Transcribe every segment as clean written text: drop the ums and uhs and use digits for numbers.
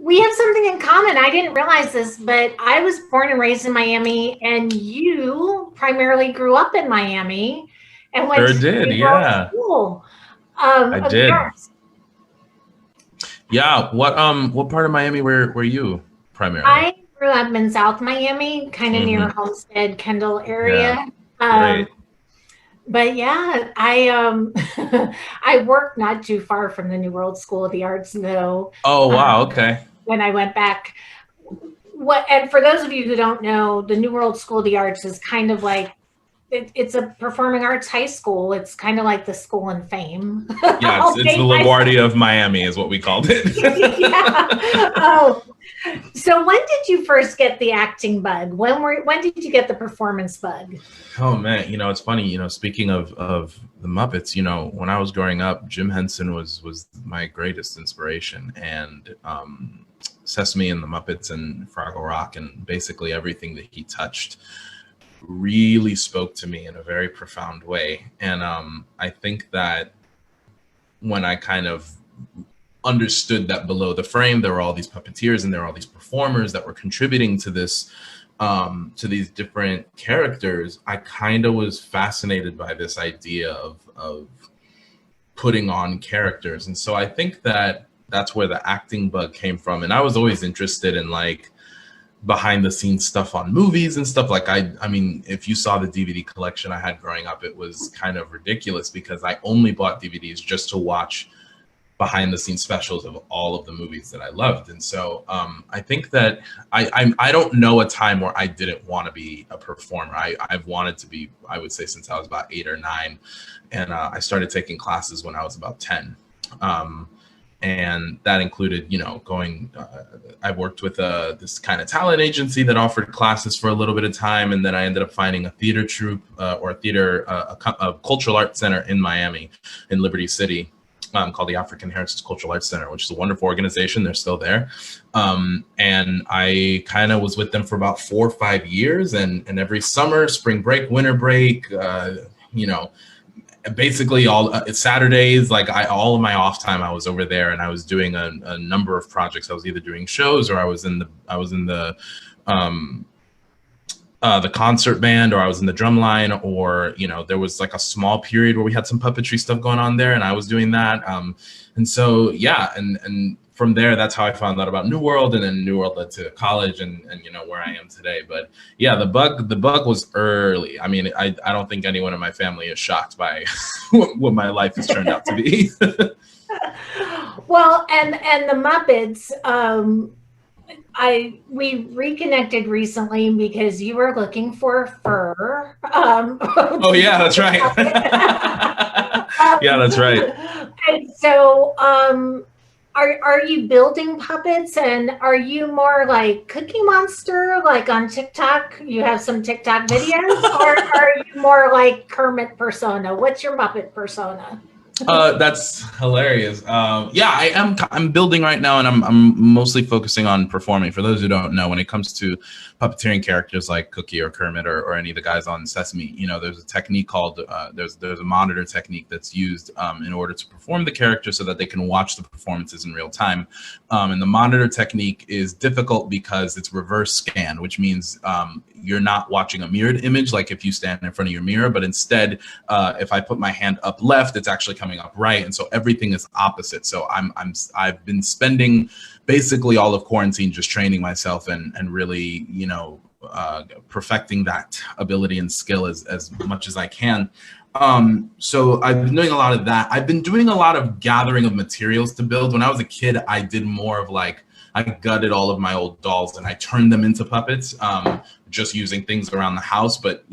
we have something in common. I didn't realize this, but I was born and raised in Miami, and you primarily grew up in Miami and went Sure to did, New World yeah. School I of the did. Arts. Yeah. What part of Miami were you primarily? I grew up in South Miami, kind of near Hmm. Homestead, Kendall Yeah. area. Um, Great. but yeah, I I worked not too far from the New World School of the Arts, though. Oh wow, Um, okay. when I went back, what and for those of you who don't know, the New World School of the Arts is kind of like it's a performing arts high school. It's kind of like the School and Fame. Yeah, I'll it's the date myself. LaGuardia of Miami is what we called it. Yeah. Oh, so when did you first get the acting bug? When did you get the performance bug? Oh man, it's funny. Speaking of the Muppets, when I was growing up, Jim Henson was my greatest inspiration, and Sesame and the Muppets and Fraggle Rock and basically everything that he touched really spoke to me in a very profound way. And I think that when I kind of understood that below the frame there were all these puppeteers and there were all these performers that were contributing to this, to these different characters, I kind of was fascinated by this idea of putting on characters. And so I think that that's where the acting bug came from. And I was always interested in like behind the scenes stuff on movies and stuff. Like I mean, if you saw the DVD collection I had growing up, it was kind of ridiculous because I only bought DVDs just to watch behind the scenes specials of all of the movies that I loved. And so I think that I don't know a time where I didn't want to be a performer. I've wanted to be, I would say, since I was about 8 or 9. And I started taking classes when I was about 10. And that included, going, I worked with this kind of talent agency that offered classes for a little bit of time. And then I ended up finding a theater troupe or a theater, a cultural arts center in Miami, in Liberty City, called the African Heritage Cultural Arts Center, which is a wonderful organization. They're still there. And I kind of was with them for about 4 or 5 years. And every summer, spring break, winter break, basically all Saturdays, like all of my off time, I was over there and I was doing a number of projects. I was either doing shows or I was in the concert band, or I was in the drum line, or there was like a small period where we had some puppetry stuff going on there and I was doing that. And so yeah, and from there, that's how I found out about New World, and then New World led to college and where I am today. But yeah, the bug was early. I mean, I don't think anyone in my family is shocked by what my life has turned out to be. Well, and the Muppets, we reconnected recently because you were looking for fur. Oh yeah, that's right. Yeah, that's right. And so, are you building puppets, and are you more like Cookie Monster, like on TikTok? You have some TikTok videos, or are you more like Kermit persona? What's your Muppet persona? That's hilarious. Yeah, I'm building right now, and I'm mostly focusing on performing. For those who don't know, when it comes to puppeteering characters like Cookie or Kermit or any of the guys on Sesame, there's a technique called there's a monitor technique that's used in order to perform the character so that they can watch the performances in real time. And the monitor technique is difficult because it's reverse scan, which means you're not watching a mirrored image like if you stand in front of your mirror, but instead, if I put my hand up left, it's actually coming up right, and so everything is opposite. So I've been spending basically all of quarantine just training myself and really perfecting that ability and skill as much as I can. So I've been doing a lot of that. I've been doing a lot of gathering of materials to build. When I was a kid, I did more of like, I gutted all of my old dolls and I turned them into puppets, just using things around the house. But,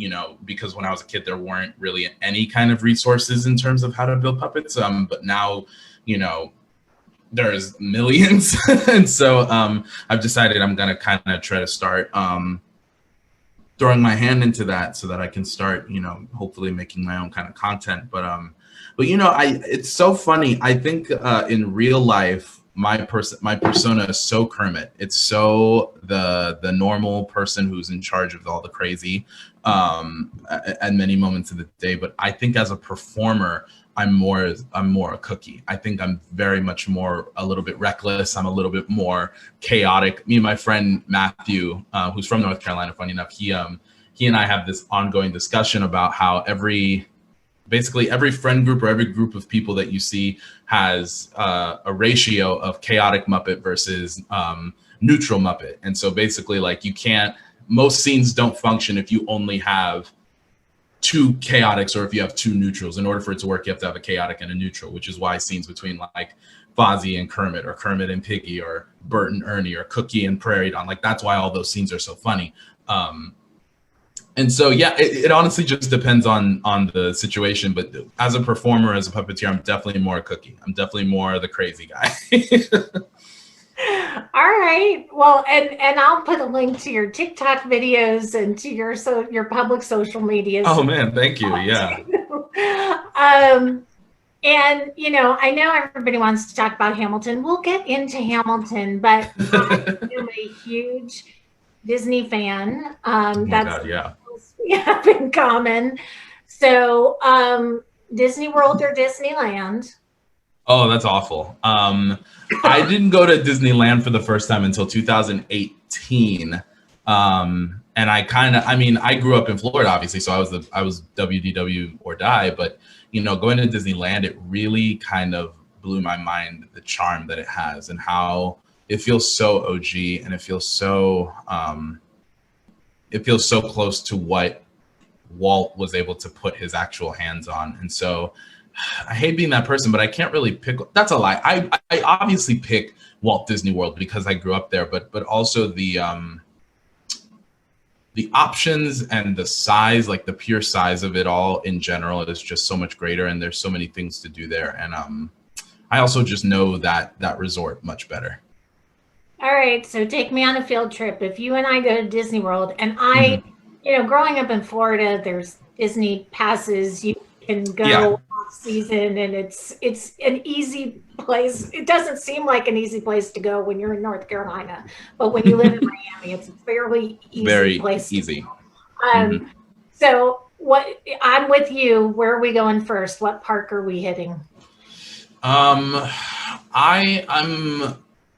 because when I was a kid, there weren't really any kind of resources in terms of how to build puppets. But now, there's millions. And so I've decided I'm going to kind of try to start throwing my hand into that so that I can start, hopefully making my own kind of content. But it's so funny. I think in real life, my persona is so Kermit. It's so the normal person who's in charge of all the crazy at many moments of the day. But I think as a performer, I'm more a cookie. I think I'm very much more a little bit reckless. I'm a little bit more chaotic. Me and my friend Matthew, who's from North Carolina, funny enough, he and I have this ongoing discussion about how basically every friend group or every group of people that you see has a ratio of chaotic Muppet versus neutral Muppet. And so basically, like, most scenes don't function if you only have two chaotics or if you have two neutrals. In order for it to work, you have to have a chaotic and a neutral, which is why scenes between like Fozzie and Kermit, or Kermit and Piggy, or Bert and Ernie, or Cookie and Prairie Dawn, like that's why all those scenes are so funny. And so, yeah, it honestly just depends on the situation. But as a performer, as a puppeteer, I'm definitely more a cookie. I'm definitely more the crazy guy. All right. Well, and I'll put a link to your TikTok videos and to your public social media. Oh man, thank you. Yeah. And I know everybody wants to talk about Hamilton. We'll get into Hamilton, but I am a huge Disney fan. God, yeah. We have in common. So, Disney World or Disneyland? Oh, that's awful. I didn't go to Disneyland for the first time until 2018. And I grew up in Florida, obviously, so I was WDW or die. But going to Disneyland, it really kind of blew my mind, the charm that it has and how it feels so OG, and it feels so close to what Walt was able to put his actual hands on. And so I hate being that person, but I can't really pick. That's a lie. I obviously pick Walt Disney World because I grew up there, but also the options and the size, like the pure size of it all in general, is just so much greater, and there's so many things to do there. And I also just know that resort much better. All right, so take me on a field trip. If you and I go to Disney World, and I, growing up in Florida, there's Disney passes. You can go off season, and it's an easy place. It doesn't seem like an easy place to go when you're in North Carolina, but when you live in Miami, it's a fairly easy place. Easy. So I'm with you. Where are we going first? What park are we hitting? I'm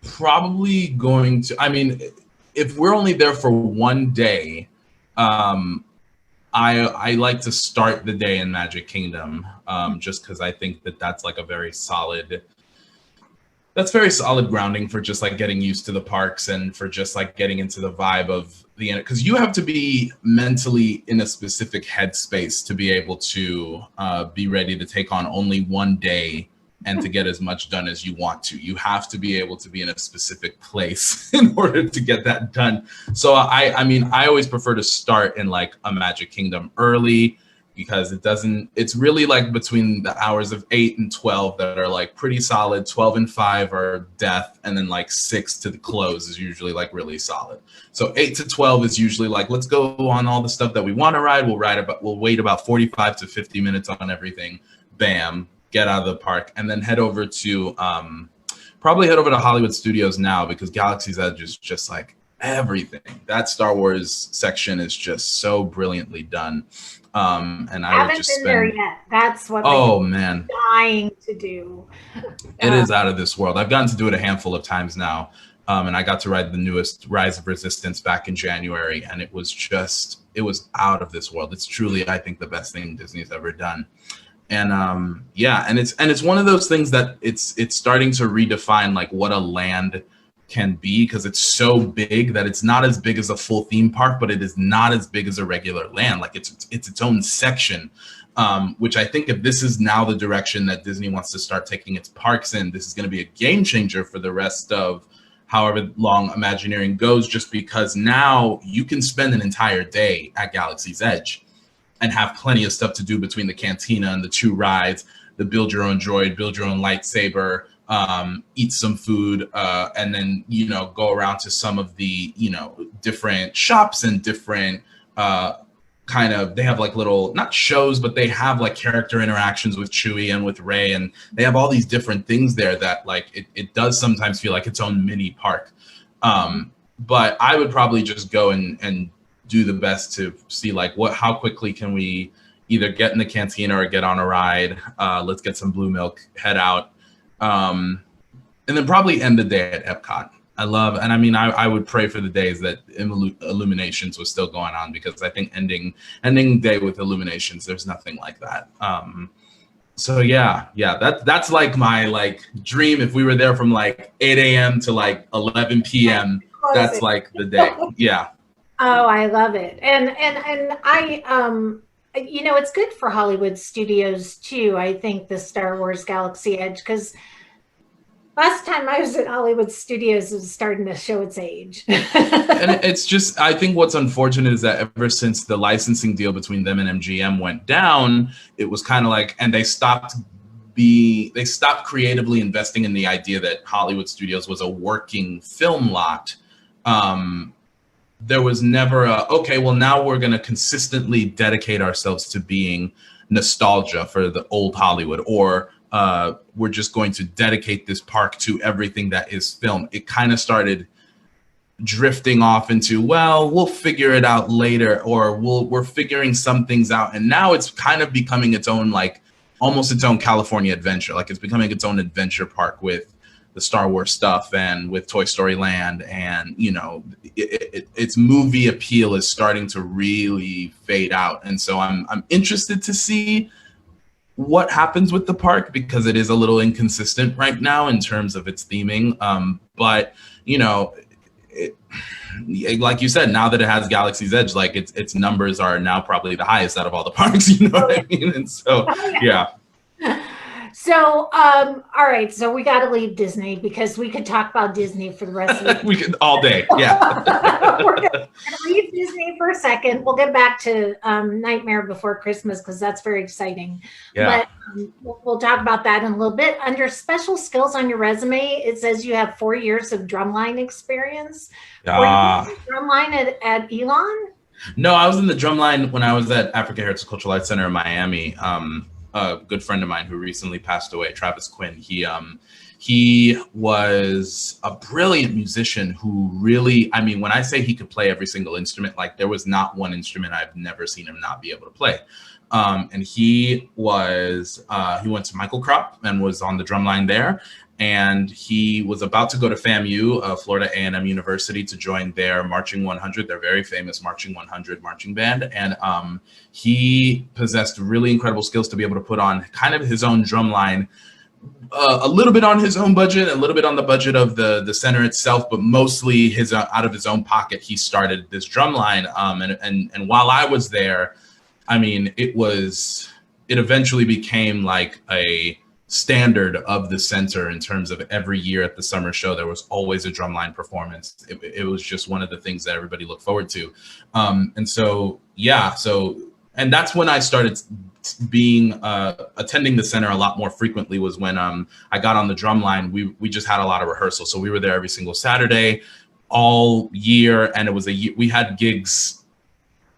probably going to, if we're only there for one day, I like to start the day in Magic Kingdom, just because I think that's like very solid grounding for just like getting used to the parks and for just like getting into the vibe of the end, because you have to be mentally in a specific headspace to be able to be ready to take on only one day and to get as much done as you want to. You have to be able to be in a specific place in order to get that done. So I always prefer to start in like a Magic Kingdom early, because it's really like between the hours of 8 and 12 that are like pretty solid. 12 and 5 are death, and then like 6 to the close is usually like really solid. So 8 to 12 is usually like, let's go on all the stuff that we want to ride. We'll wait about 45 to 50 minutes on everything. Bam. Get out of the park, and then head over to Hollywood Studios now, because Galaxy's Edge is just like everything. That Star Wars section is just so brilliantly done. And I haven't been there yet. That's what man, dying to do. It is out of this world. I've gotten to do it a handful of times now, and I got to ride the newest Rise of Resistance back in January, and it was out of this world. It's truly, I think, the best thing Disney's ever done. And and it's one of those things that it's starting to redefine like what a land can be, because it's so big that it's not as big as a full theme park, but it is not as big as a regular land. Like it's its own section, which I think if this is now the direction that Disney wants to start taking its parks in, this is going to be a game changer for the rest of however long Imagineering goes, just because now you can spend an entire day at Galaxy's Edge and have plenty of stuff to do between the cantina and the 2 rides, the build your own droid, build your own lightsaber, eat some food, and then, go around to some of the, different shops and different they have like little, not shows, but they have like character interactions with Chewie and with Rey, and they have all these different things there that like, it does sometimes feel like its own mini park. But I would probably just go and do the best to see like how quickly can we, either get in the cantina or get on a ride. Let's get some blue milk, head out, and then probably end the day at Epcot. And I mean, I would pray for the days that Illuminations was still going on, because I think ending day with Illuminations, there's nothing like that. So yeah, that's like my like dream. If we were there from like 8 a.m. to like 11 p.m., that's like the day. Yeah. Oh, I love it. And I it's good for Hollywood studios too. I think the Star Wars Galaxy Edge, because last time I was at Hollywood Studios, it was starting to show its age. And it's just, I think what's unfortunate is that ever since the licensing deal between them and MGM went down, it was kind of like, and they stopped creatively investing in the idea that Hollywood Studios was a working film lot. There was never okay, well, now we're going to consistently dedicate ourselves to being nostalgia for the old Hollywood, or we're just going to dedicate this park to everything that is film. It kind of started drifting off into, well, we'll figure it out later, or we're figuring some things out. And now it's kind of becoming its own, like almost its own California adventure. Like it's becoming its own adventure park with the Star Wars stuff and with Toy Story Land. And, its movie appeal is starting to really fade out. And so I'm interested to see what happens with the park, because it is a little inconsistent right now in terms of its theming. But like you said, now that it has Galaxy's Edge, like its numbers are now probably the highest out of all the parks. You know what I mean? And so, yeah. So, all right. So we got to leave Disney, because we could talk about Disney for the rest of the we could all day. Yeah. We're going to leave Disney for a second. We'll get back to Nightmare Before Christmas, because that's very exciting. Yeah. But we'll talk about that in a little bit. Under special skills on your resume, it says you have 4 years of drumline experience. Were you drumline at Elon? No, I was in the drumline when I was at African Heritage Cultural Arts Center in Miami. A good friend of mine who recently passed away, Travis Quinn, he was a brilliant musician who really, I mean, when I say he could play every single instrument, like there was not one instrument I've never seen him not be able to play. And he went to Michael Crop and was on the drumline there. And he was about to go to FAMU, Florida A&M University, to join their Marching 100, their very famous Marching 100 marching band. And he possessed really incredible skills to be able to put on kind of his own drumline, a little bit on his own budget, a little bit on the budget of the center itself, but mostly out of his own pocket, he started this drumline. And while I was there, I mean, it eventually became like a standard of the center in terms of every year at the summer show, there was always a drumline performance. It was just one of the things that everybody looked forward to. And so, yeah, and that's when I started attending the center a lot more frequently, was when I got on the drumline. We just had a lot of rehearsal. So we were there every single Saturday all year. And it was we had gigs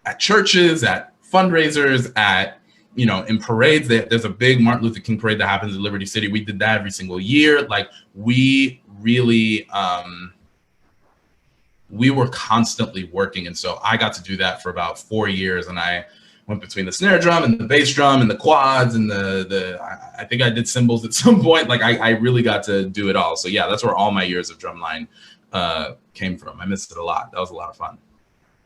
at churches, at fundraisers, at in parades. There's a big Martin Luther King parade that happens in Liberty City. We did that every single year. Like we really, we were constantly working. And so I got to do that for about 4 years. And I went between the snare drum and the bass drum and the quads and I think I did cymbals at some point. Like I really got to do it all. So yeah, that's where all my years of drumline came from. I missed it a lot. That was a lot of fun.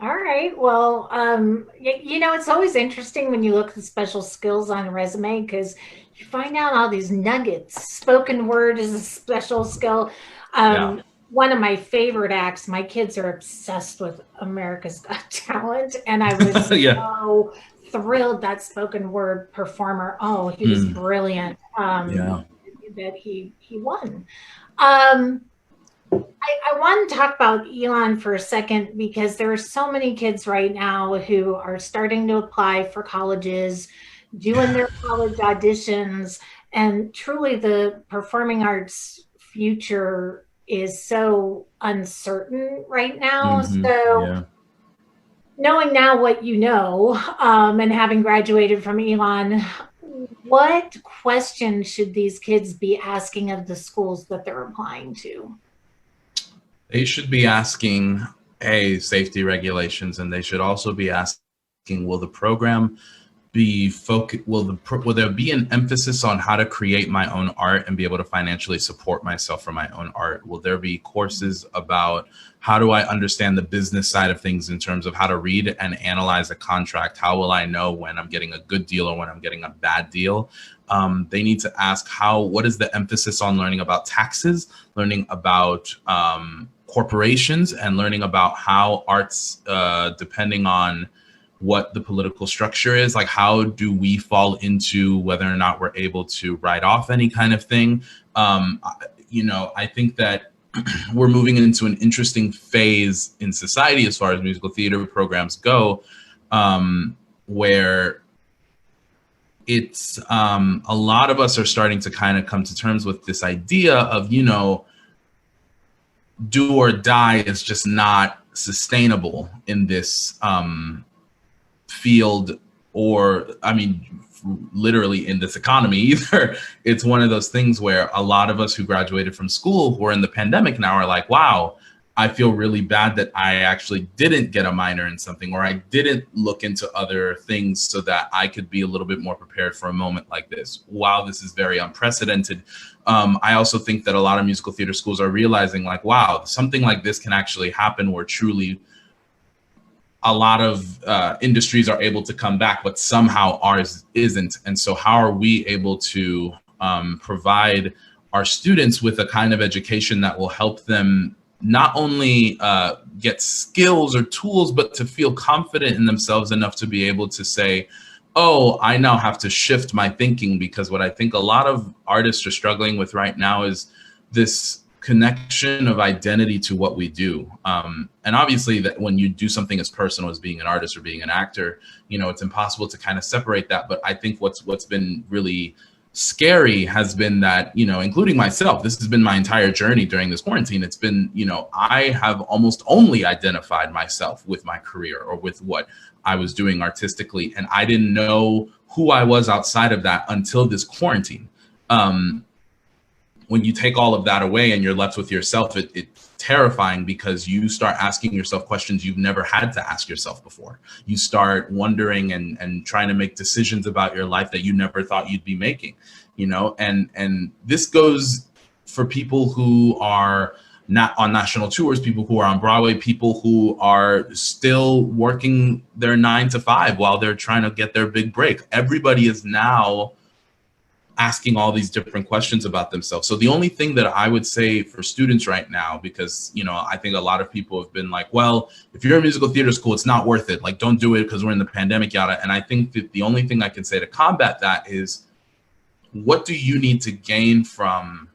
All right. Well, it's always interesting when you look at the special skills on a resume, because you find out all these nuggets. Spoken word is a special skill. One of my favorite acts, my kids are obsessed with America's Got Talent, and I was so thrilled that spoken word performer. Oh, he was brilliant. That he won. I want to talk about Elon for a second, because there are so many kids right now who are starting to apply for colleges, doing their college auditions, and truly the performing arts future is so uncertain right now. Knowing now what you know, and having graduated from Elon, what questions should these kids be asking of the schools that they're applying to? They should be asking, safety regulations, and they should also be asking, will the program will there be an emphasis on how to create my own art and be able to financially support myself for my own art? Will there be courses about how do I understand the business side of things in terms of how to read and analyze a contract? How will I know when I'm getting a good deal or when I'm getting a bad deal? They need to ask what is the emphasis on learning about taxes, learning about corporations, and learning about how arts, depending on what the political structure is, like how do we fall into whether or not we're able to write off any kind of thing. I think that we're moving into an interesting phase in society as far as musical theater programs go, where it's a lot of us are starting to kind of come to terms with this idea of, do or die is just not sustainable in this field, or literally in this economy either. It's one of those things where a lot of us who graduated from school who are in the pandemic now are like, wow, I feel really bad that I actually didn't get a minor in something, or I didn't look into other things so that I could be a little bit more prepared for a moment like this. While this is very unprecedented, I also think that a lot of musical theater schools are realizing like, wow, something like this can actually happen where truly a lot of industries are able to come back, but somehow ours isn't. And so how are we able to provide our students with a kind of education that will help them not only get skills or tools, but to feel confident in themselves enough to be able to say, oh, I now have to shift my thinking? Because what I think a lot of artists are struggling with right now is this connection of identity to what we do. And obviously that when you do something as personal as being an artist or being an actor, it's impossible to kind of separate that. But I think what's been really scary has been that, including myself, this has been my entire journey during this quarantine. It's been, I have almost only identified myself with my career or with what I was doing artistically. And I didn't know who I was outside of that until this quarantine. When you take all of that away and you're left with yourself, it's terrifying because you start asking yourself questions you've never had to ask yourself before. You start wondering and trying to make decisions about your life that you never thought you'd be making, and this goes for people who are not on national tours, people who are on Broadway, people who are still working their 9 to 5 while they're trying to get their big break. Everybody is now asking all these different questions about themselves. So the only thing that I would say for students right now, because, I think a lot of people have been like, well, if you're in musical theater school, it's not worth it. Like, don't do it because we're in the pandemic, yada. And I think that the only thing I can say to combat that is, what do you need to gain from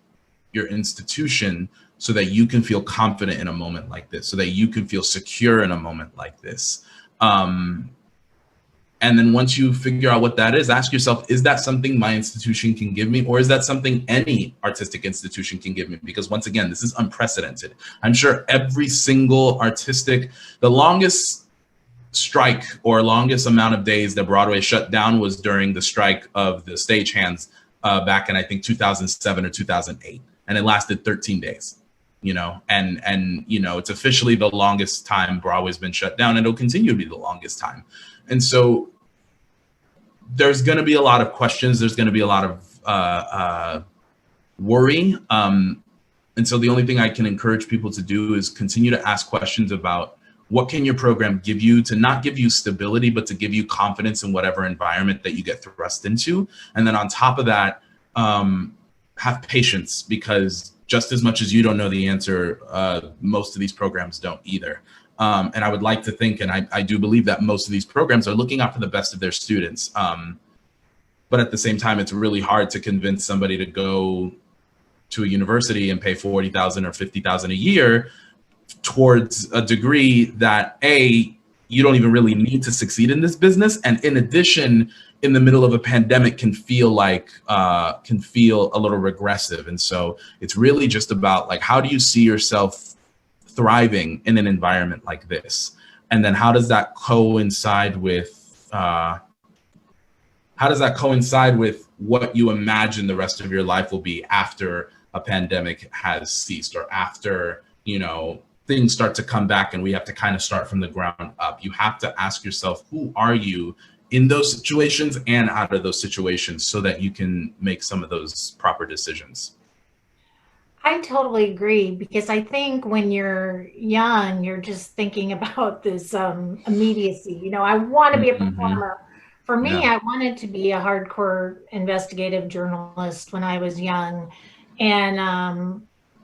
your institution so that you can feel confident in a moment like this, so that you can feel secure in a moment like this? And then once you figure out what that is, ask yourself, is that something my institution can give me? Or is that something any artistic institution can give me? Because once again, this is unprecedented. I'm sure every single the longest strike or longest amount of days that Broadway shut down was during the strike of the stagehands back in, I think, 2007 or 2008. And it lasted 13 days. And it's officially the longest time Broadway's been shut down, and it'll continue to be the longest time. And so there's going to be a lot of questions. There's going to be a lot of worry. And so the only thing I can encourage people to do is continue to ask questions about what can your program give you, to not give you stability, but to give you confidence in whatever environment that you get thrust into. And then on top of that, have patience, because just as much as you don't know the answer, most of these programs don't either. And I would like to think, and I do believe that most of these programs are looking out for the best of their students. But at the same time, it's really hard to convince somebody to go to a university and pay $40,000 or $50,000 a year towards a degree that you don't even really need to succeed in this business. And in addition, in the middle of a pandemic can feel a little regressive. And so it's really just about like, how do you see yourself thriving in an environment like this? And then how does that coincide with what you imagine the rest of your life will be after a pandemic has ceased, or after, things start to come back and we have to kind of start from the ground up? You have to ask yourself, who are you in those situations and out of those situations so that you can make some of those proper decisions. I totally agree, because I think when you're young, you're just thinking about this immediacy. You know, I want to be a Mm-hmm. performer. For me, Yeah. I wanted to be a hardcore investigative journalist when I was young. And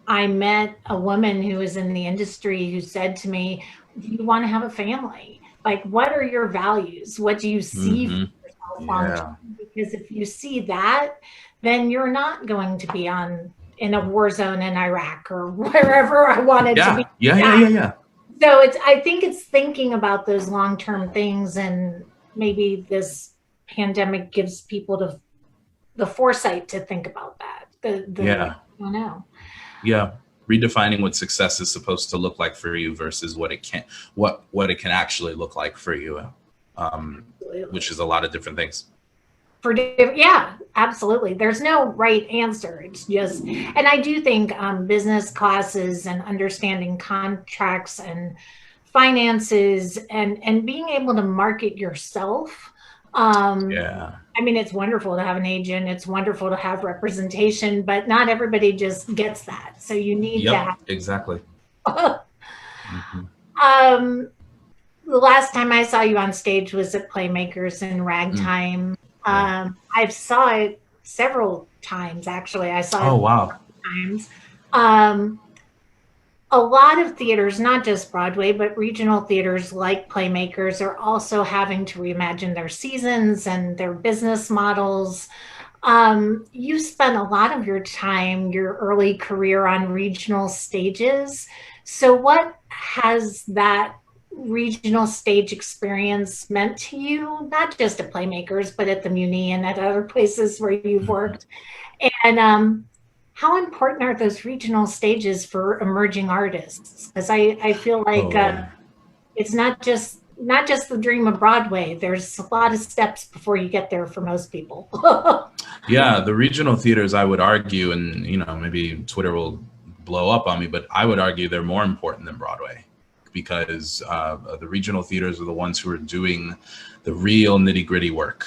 I met a woman who was in the industry who said to me, "Do you want to have a family? Like, what are your values? What do you see for Mm-hmm. yourself long Yeah. term? Because if you see that, then you're not going to be on in a war zone in Iraq or wherever I wanted to be." Yeah. Yeah. Yeah. Yeah. Yeah. Yeah. So I think it's thinking about those long-term things, and maybe this pandemic gives people the foresight to think about that. Yeah. I don't know. Yeah. Redefining what success is supposed to look like for you versus what it can, what it can actually look like for you, Absolutely. which is a lot of different things. Yeah, absolutely. There's no right answer. It's just, and I do think business classes and understanding contracts and finances and being able to market yourself. Yeah. I mean, it's wonderful to have an agent. It's wonderful to have representation, but not everybody just gets that. So you need to Yep. Exactly. have. Hmm. um, the last time I saw you on stage was at Playmakers in Mm. Ragtime. Yeah. I saw it several times, actually. I saw Oh, it wow. times. Um, a lot of theaters, not just Broadway, but regional theaters like Playmakers, are also having to reimagine their seasons and their business models. You spent a lot of your time, your early career, on regional stages. So, what has that regional stage experience meant to you, not just at Playmakers, but at the Muni and at other places where you've Mhm. worked? And how important are those regional stages for emerging artists? Because I feel like Oh, it's not just the dream of Broadway. There's a lot of steps before you get there for most people. yeah. The regional theaters, I would argue, and maybe Twitter will blow up on me, but I would argue they're more important than Broadway because the regional theaters are the ones who are doing the real nitty gritty work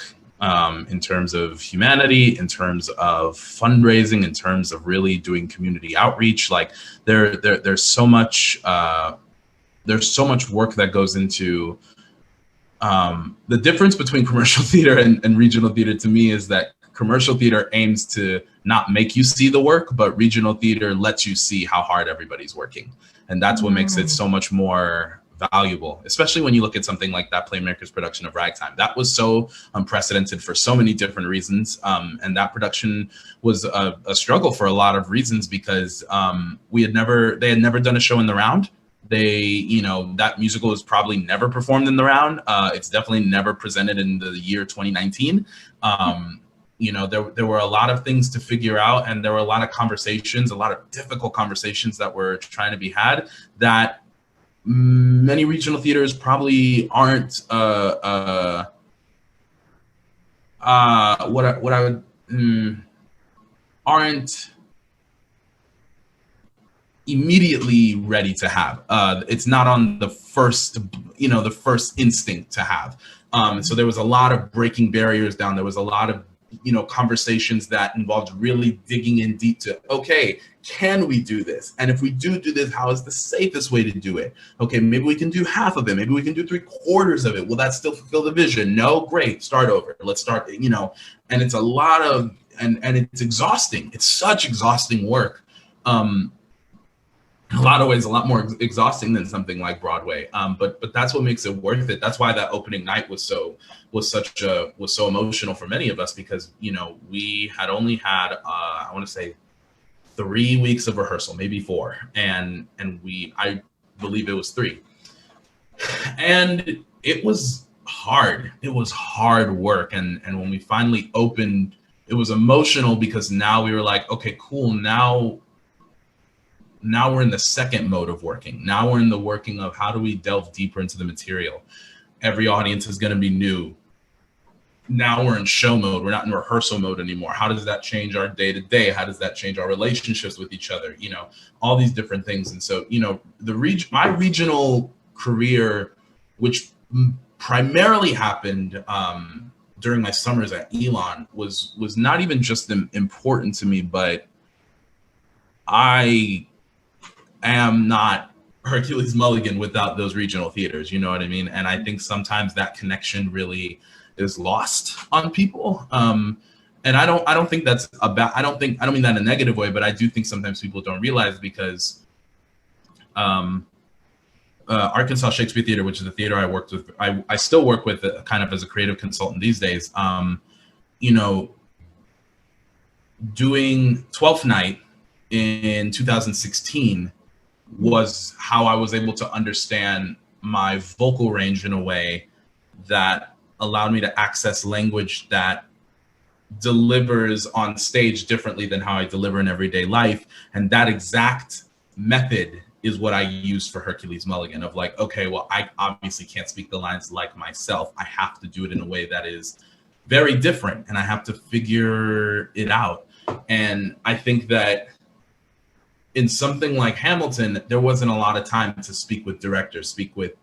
in terms of humanity, in terms of fundraising, in terms of really doing community outreach. Like there's so much work that goes into the difference between commercial theater and regional theater to me is that commercial theater aims to not make you see the work, but regional theater lets you see how hard everybody's working. And that's what makes it so much more valuable, especially when you look at something like that Playmakers production of Ragtime. That was so unprecedented for so many different reasons. And that production was a struggle for a lot of reasons because they had never done a show in the round. That musical is probably never performed in the round. It's definitely never presented in the year 2019. There were a lot of things to figure out, and there were a lot of conversations, a lot of difficult conversations that were trying to be had that many regional theaters probably aren't aren't immediately ready to have. It's not on the first instinct to have. So there was a lot of breaking barriers down. There was a lot of conversations that involved really digging in deep to, okay, can we do this? And if we do this, how is the safest way to do it? Okay, maybe we can do half of it. Maybe we can do 3/4 of it. Will that still fulfill the vision? No, great. Start over. Let's start. And it's a lot of and it's exhausting. It's such exhausting work. In a lot of ways, a lot more exhausting than something like Broadway. But that's what makes it worth it. That's why that opening night was so emotional for many of us because we had only had I want to say 3 weeks of rehearsal, maybe 4, and I believe it was 3, and it was hard. It was hard work, and when we finally opened, it was emotional because now we were like, okay, cool, now we're in the second mode of working. Now we're in the working of how do we delve deeper into the material. Every audience is going to be new. Now we're in show mode. We're not in rehearsal mode anymore. How does that change our day to day? How does that change our relationships with each other? All these different things. And so, my regional career, which primarily happened during my summers at Elon was not even just important to me, but I am not Hercules Mulligan without those regional theaters, you know what I mean? And I think sometimes that connection really is lost on people. And I don't think that's about, I don't mean that in a negative way, but I do think sometimes people don't realize because Arkansas Shakespeare Theater, which is a theater I worked with, I still work with kind of as a creative consultant these days. You know, doing 12th Night in 2016 was how I was able to understand my vocal range in a way that allowed me to access language that delivers on stage differently than how I deliver in everyday life. And that exact method is what I use for Hercules Mulligan of like, okay, well, I obviously can't speak the lines like myself. I have to do it in a way that is very different and I have to figure it out. And I think that in something like Hamilton, there wasn't a lot of time to speak with directors, speak with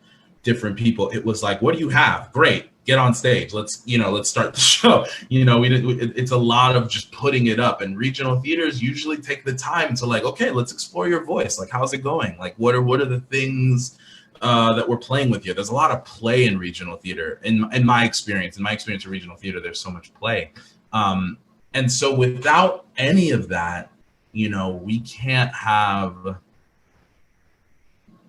different people. It was like, what do you have? Great, get on stage. Let's start the show. It's a lot of just putting it up. And regional theaters usually take the time to like, okay, let's explore your voice. Like, how's it going? Like, what are the things that we're playing with you? There's a lot of play in regional theater. In my experience of regional theater, there's so much play. And so without any of that, we can't have an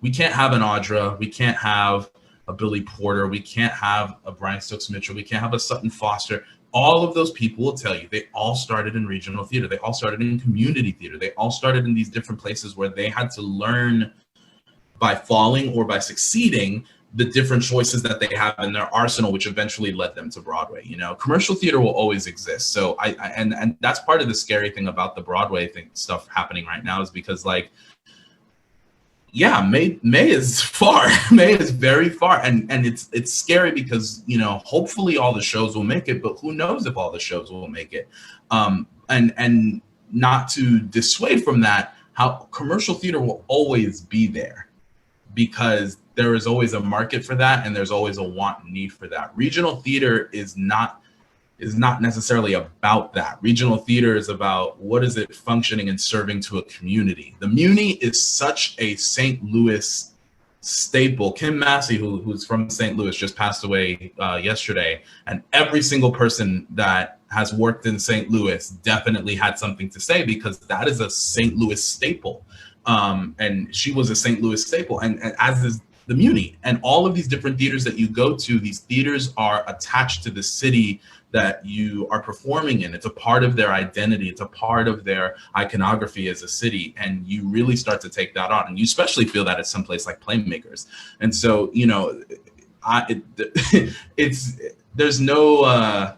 Audra, we can't have a Billy Porter, we can't have a Brian Stokes Mitchell, we can't have a Sutton Foster. All of those people will tell you they all started in regional theater, they all started in community theater, they all started in these different places where they had to learn by falling or by succeeding the different choices that they have in their arsenal, which eventually led them to Broadway. Commercial theater will always exist. So and that's part of the scary thing about the Broadway stuff happening right now is because like, yeah, May is far. May is very far, and it's scary because hopefully all the shows will make it, but who knows if all the shows will make it. And not to dissuade from that, how commercial theater will always be there because there is always a market for that, and there's always a want and need for that. Regional theater is not necessarily about that. Regional theater is about what is it functioning and serving to a community. The Muni is such a St. Louis staple. Kim Massey, who's from St. Louis, just passed away yesterday, and every single person that has worked in St. Louis definitely had something to say because that is a St. Louis staple. And she was a St. Louis staple, and as is the Muni. And all of these different theaters that you go to, these theaters are attached to the city that you are performing in. It's a part of their identity. It's a part of their iconography as a city. And you really start to take that on. And you especially feel that at some place like Playmakers. And so, there's no,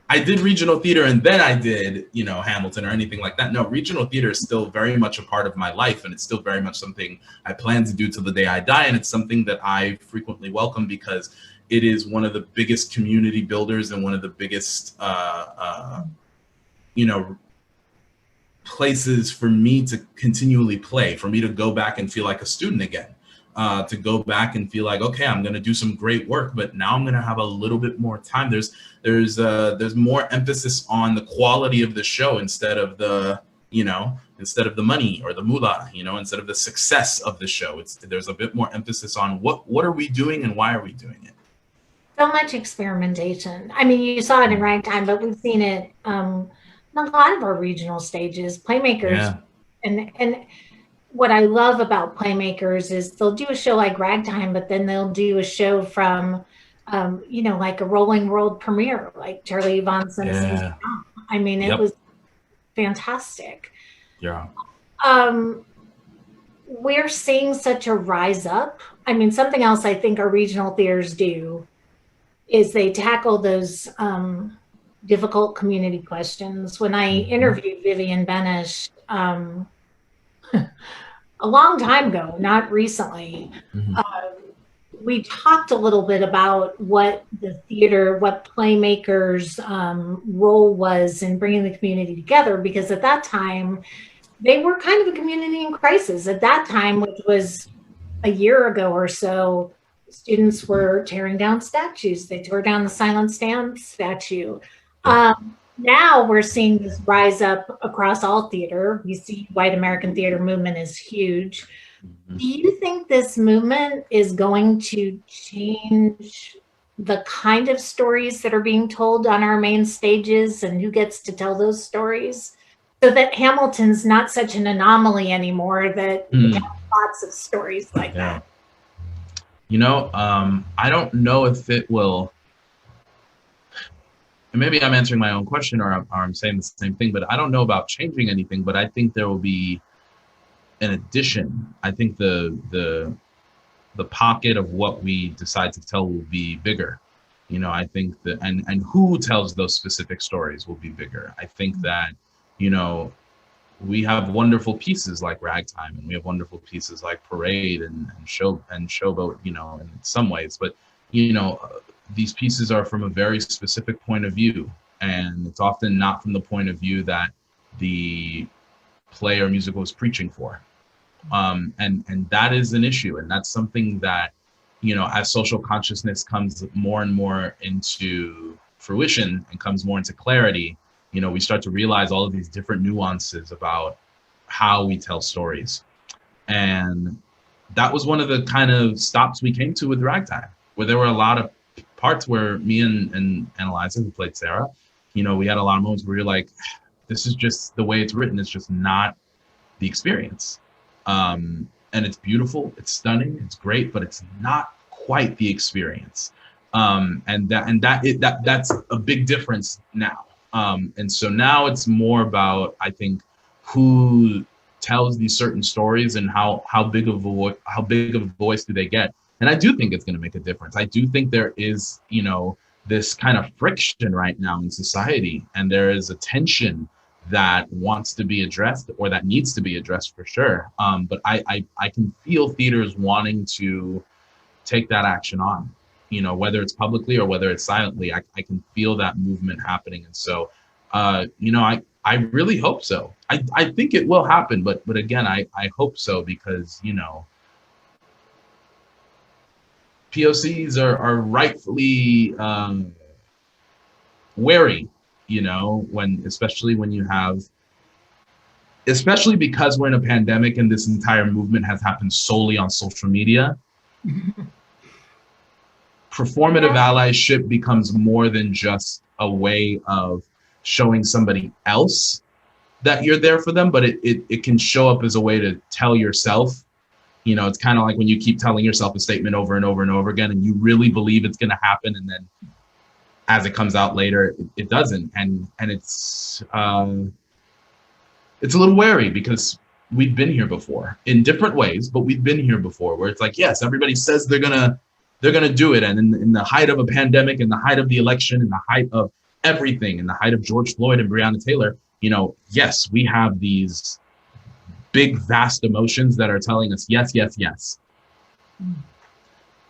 I did regional theater and then I did, Hamilton or anything like that. No, regional theater is still very much a part of my life. And it's still very much something I plan to do till the day I die. And it's something that I frequently welcome because it is one of the biggest community builders and one of the biggest, places for me to continually play, for me to go back and feel like a student again, to go back and feel like, okay, I'm going to do some great work, but now I'm going to have a little bit more time. There's more emphasis on the quality of the show instead of the money or the moolah, instead of the success of the show. There's a bit more emphasis on what are we doing and why are we doing it? So much experimentation. I mean, you saw it in Ragtime, but we've seen it in a lot of our regional stages. Playmakers, yeah. And what I love about Playmakers is they'll do a show like Ragtime, but then they'll do a show from, like a Rolling World premiere, like Charlie Yvonne. Yeah. I mean, it was fantastic. Yeah. We're seeing such a rise up. I mean, something else I think our regional theaters do is they tackle those difficult community questions. When I interviewed Vivian Benish a long time ago, not recently, we talked a little bit about what the theater, what Playmakers' role was in bringing the community together, because at that time, they were kind of a community in crisis. At that time, which was a year ago or so, students were tearing down statues. They tore down the Silent Sam statue. Now we're seeing this rise up across all theater. You see, white American theater movement is huge. Do you think this movement is going to change the kind of stories that are being told on our main stages and who gets to tell those stories? So that Hamilton's not such an anomaly anymore, that we have lots of stories like that. You know, I don't know if it will, and maybe I'm answering my own question or I'm saying the same thing, but I don't know about changing anything, but I think there will be an addition. I think the pocket of what we decide to tell will be bigger. You know, I think that, and who tells those specific stories will be bigger. I think that, you know, we have wonderful pieces like Ragtime, and we have wonderful pieces like Parade and Showboat, you know, in some ways, but, you know, these pieces are from a very specific point of view, and it's often not from the point of view that the play or musical is preaching for. And that is an issue, and that's something that, you know, as social consciousness comes more and more into fruition and comes more into clarity, you know, we start to realize all of these different nuances about how we tell stories. And that was one of the kind of stops we came to with Ragtime, where there were a lot of parts where me and Eliza, who played Sarah, you know, we had a lot of moments where you're like, this is just the way it's written. It's just not the experience. And it's beautiful, it's stunning, it's great, but it's not quite the experience. And that's a big difference now. And so now it's more about, I think, who tells these certain stories and how big of a voice do they get. And I do think it's going to make a difference. I do think there is, you know, this kind of friction right now in society, and there is a tension that wants to be addressed, or that needs to be addressed for sure. But I can feel theaters wanting to take that action on, you know, whether it's publicly or whether it's silently. I can feel that movement happening. And so, you know, I really hope so. I think it will happen, but again, I hope so, because, you know, POCs are rightfully wary, you know, especially because we're in a pandemic and this entire movement has happened solely on social media. Performative allyship becomes more than just a way of showing somebody else that you're there for them, but it can show up as a way to tell yourself. You know, it's kind of like when you keep telling yourself a statement over and over and over again, and you really believe it's going to happen, and then as it comes out later, it doesn't. And it's a little wary, because we've been here before in different ways, but we've been here before, where it's like, yes, everybody says they're gonna do it, and in the height of a pandemic, in the height of the election, in the height of everything, in the height of George Floyd and Breonna Taylor, you know, yes, we have these big, vast emotions that are telling us yes, yes, yes.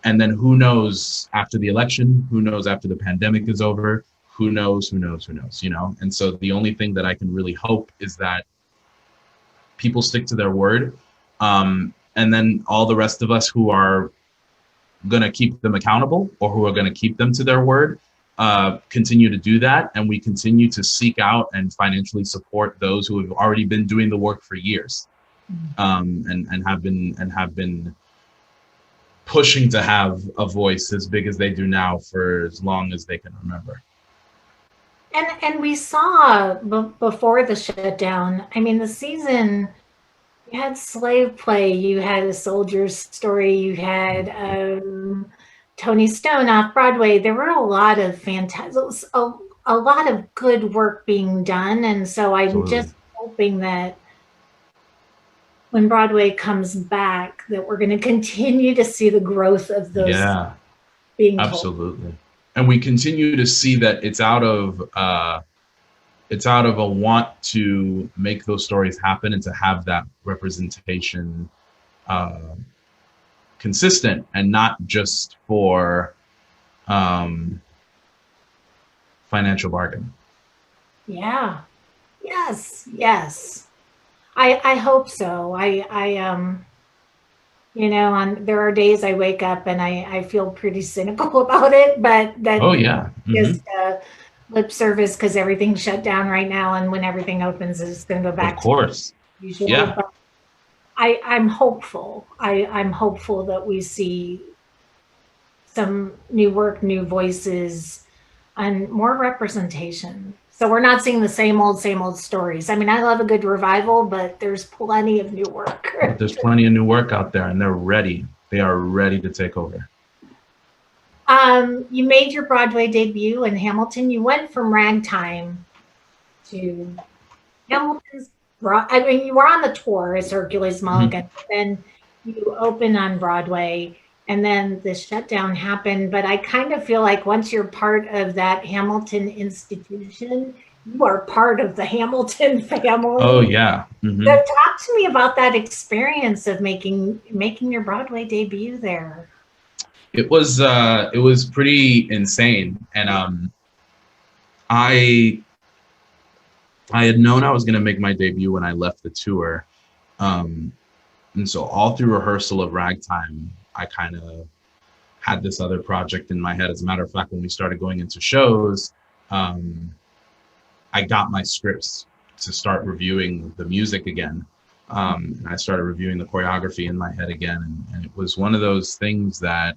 And then who knows after the election, who knows after the pandemic is over, who knows, you know? And so the only thing that I can really hope is that people stick to their word. And then all the rest of us who are going to keep them accountable, or who are going to keep them to their word, continue to do that. And we continue to seek out and financially support those who have already been doing the work for years, and have been pushing to have a voice as big as they do now for as long as they can remember. And we saw before the shutdown, I mean, the season, you had slave play, you had A Soldier's Story, you had Tony Stone off Broadway. There were a lot of fantastic, a lot of good work being done. And so I'm Absolutely. Just hoping that when Broadway comes back, that we're going to continue to see the growth of those being told. Absolutely. And we continue to see that it's out of a want to make those stories happen and to have that representation consistent, and not just for financial bargain. Yeah. Yes. I hope so. There are days I wake up and I feel pretty cynical about it, but that Oh yeah. just lip service because everything's shut down right now, and when everything opens, it's going to go Of back to course. usual. Yeah. But I'm hopeful. I'm hopeful that we see some new work, new voices, and more representation. So we're not seeing the same old stories. I mean, I love a good revival, but there's plenty of new work. But there's plenty of new work out there, and they're ready. They are ready to take over. You made your Broadway debut in Hamilton. You went from ragtime to Hamilton's. I mean, you were on the tour as Hercules Mulligan, but then you opened on Broadway, and then the shutdown happened. But I kind of feel like once you're part of that Hamilton institution, you are part of the Hamilton family. Oh yeah. So talk to me about that experience of making your Broadway debut there. It was pretty insane, and I had known I was going to make my debut when I left the tour, and so all through rehearsal of Ragtime, I kind of had this other project in my head. As a matter of fact, when we started going into shows, I got my scripts to start reviewing the music again. And I started reviewing the choreography in my head again, and it was one of those things that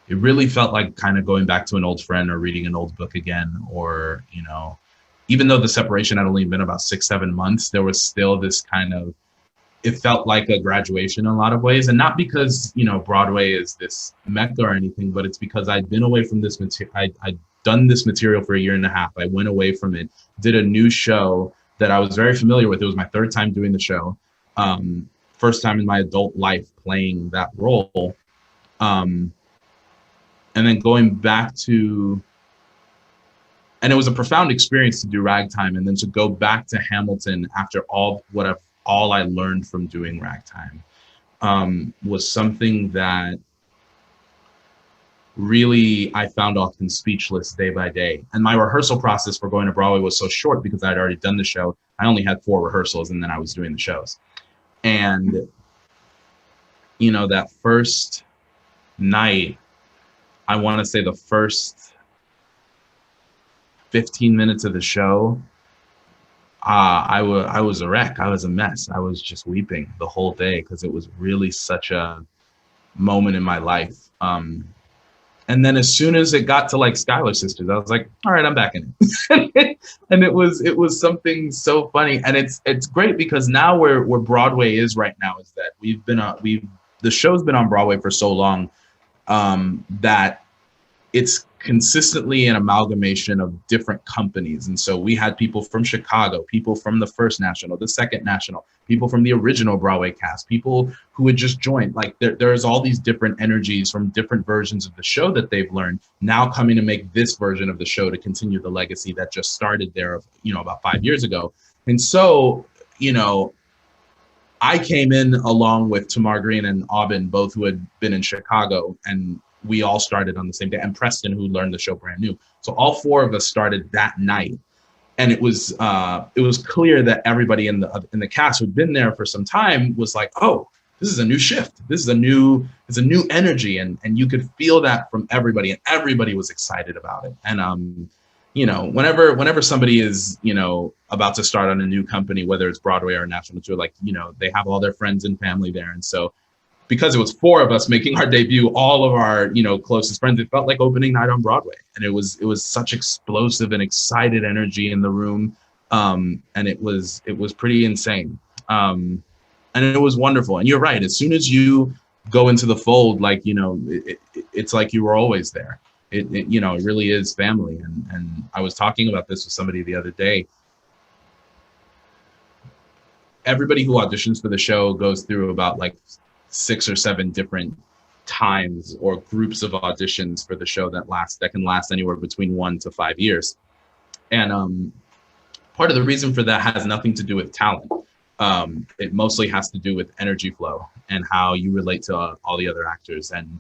it really felt like kind of going back to an old friend or reading an old book again, or, even though the separation had only been about 6-7 months, there was still this kind of, it felt like a graduation in a lot of ways. And not because, Broadway is this mecca or anything, but it's because I'd been away from this material. I'd done this material for 1.5 years. I went away from it, did a new show that I was very familiar with. It was my 3rd time doing the show. First time in my adult life playing that role. And then going back to, and it was a profound experience to do Ragtime, and then to go back to Hamilton after all I learned from doing Ragtime was something that really I found often speechless day by day. And my rehearsal process for going to Broadway was so short because I'd already done the show. I only had 4 rehearsals, and then I was doing the shows. And, that first night, I want to say the first 15 minutes of the show, I was a wreck. I was a mess. I was just weeping the whole day because it was really such a moment in my life. And then as soon as it got to like Schuyler Sisters, I was like, all right, I'm back in it. And it was something so funny. And it's great because now where Broadway is right now is that the show's been on Broadway for so long that it's consistently an amalgamation of different companies. And so we had people from Chicago, people from the first National, the second National, people from the original Broadway cast, people who had just joined. Like there's all these different energies from different versions of the show that they've learned now coming to make this version of the show to continue the legacy that just started there, about 5 years ago. And so, I came in along with Tamar Green and Aubin, both who had been in Chicago, and we all started on the same day, and Preston, who learned the show brand new. So all 4 of us started that night, and it was clear that everybody in the cast who'd been there for some time was like, oh, this is a new shift. This is a new energy, and you could feel that from everybody, and everybody was excited about it. And whenever somebody is about to start on a new company, whether it's Broadway or national tour, like they have all their friends and family there, and so, because it was 4 of us making our debut, all of our, closest friends, it felt like opening night on Broadway. And it was such explosive and excited energy in the room. And it was pretty insane. And it was wonderful. And you're right. As soon as you go into the fold, like, it's like you were always there. It really is family. And I was talking about this with somebody the other day. Everybody who auditions for the show goes through about like 6 or 7 different times or groups of auditions for the show that can last anywhere between 1 to 5 years. And part of the reason for that has nothing to do with talent. It mostly has to do with energy flow and how you relate to all the other actors. And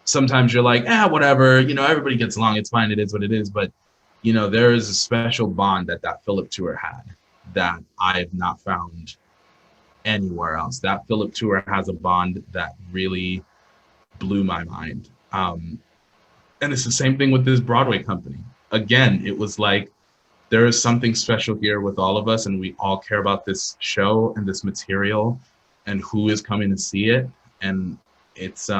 sometimes you're like, whatever, everybody gets along. It's fine. It is what it is. But, there is a special bond that Philippe tour had that I have not found anywhere else. That Philippe tour has a bond that really blew my mind. And it's the same thing with this Broadway company. Again, it was like there is something special here with all of us, and we all care about this show and this material and who is coming to see it. And it's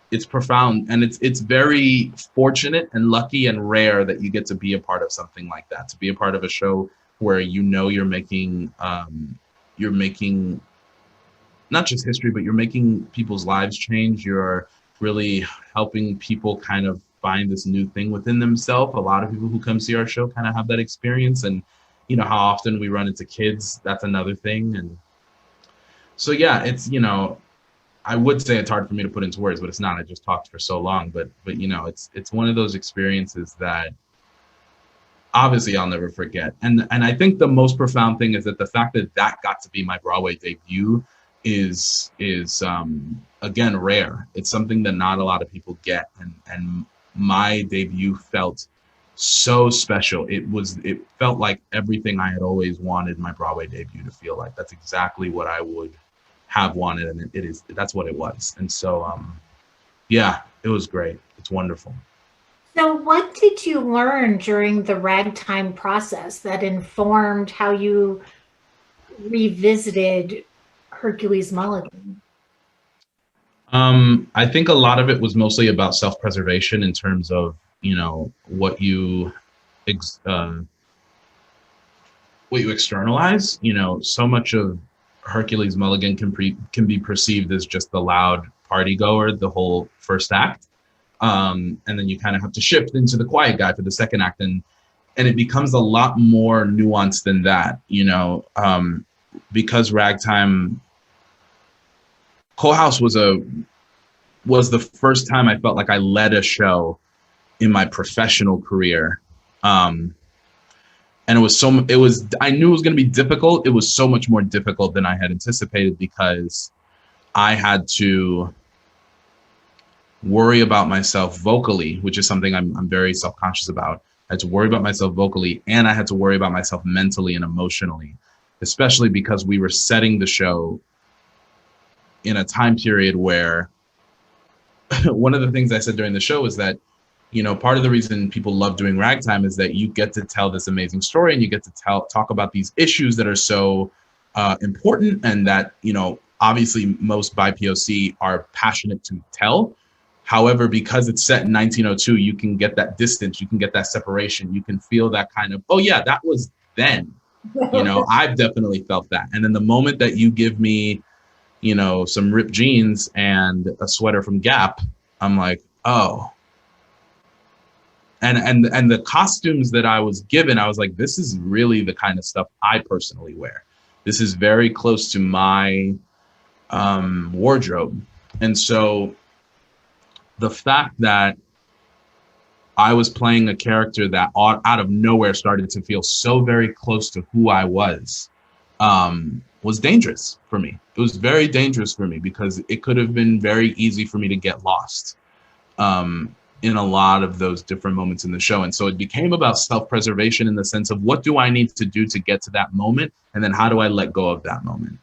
it's profound, and it's very fortunate and lucky and rare that you get to be a part of something like that, to be a part of a show where you know you're making not just history, but you're making people's lives change. You're really helping people kind of find this new thing within themselves. A lot of people who come see our show kind of have that experience. And you know how often we run into kids, that's another thing. And so yeah, it's, you know, I would say it's hard for me to put into words, but it's not. I just talked for so long. But you know, it's one of those experiences that obviously I'll never forget. And I think the most profound thing is that the fact that that got to be my Broadway debut is again rare. It's something that not a lot of people get, and my debut felt so special. It felt like everything I had always wanted my Broadway debut to feel like. That's exactly what I would have wanted, and that's what it was. And so yeah, it was great. It's wonderful. So, what did you learn during the ragtime process that informed how you revisited Hercules Mulligan? I think a lot of it was mostly about self-preservation in terms of, you know, ex- uh, what you externalize. You know, so much of Hercules Mulligan can be perceived as just the loud party goer the whole first act, and then you kind of have to shift into the quiet guy for the second act, and it becomes a lot more nuanced than that. You know, because Ragtime Coal House was the first time I felt like I led a show in my professional career. And I knew it was going to be difficult. It was so much more difficult than I had anticipated because I had to worry about myself vocally, which is something I'm very self-conscious about. I had to worry about myself vocally, and I had to worry about myself mentally and emotionally, especially because we were setting the show in a time period where one of the things I said during the show is that, you know, part of the reason people love doing Ragtime is that you get to tell this amazing story, and you get to talk about these issues that are so important, and that, you know, obviously most BIPOC are passionate to tell. However, because it's set in 1902, you can get that distance, you can get that separation, you can feel that kind of, oh yeah, that was then. You know, I've definitely felt that. And then the moment that you give me, you know, some ripped jeans and a sweater from Gap, I'm like, oh. And the costumes that I was given, I was like, this is really the kind of stuff I personally wear. This is very close to my wardrobe. And so the fact that I was playing a character that out of nowhere started to feel so very close to who I was dangerous for me. It was very dangerous for me because it could have been very easy for me to get lost in a lot of those different moments in the show. And so it became about self-preservation in the sense of what do I need to do to get to that moment? And then how do I let go of that moment?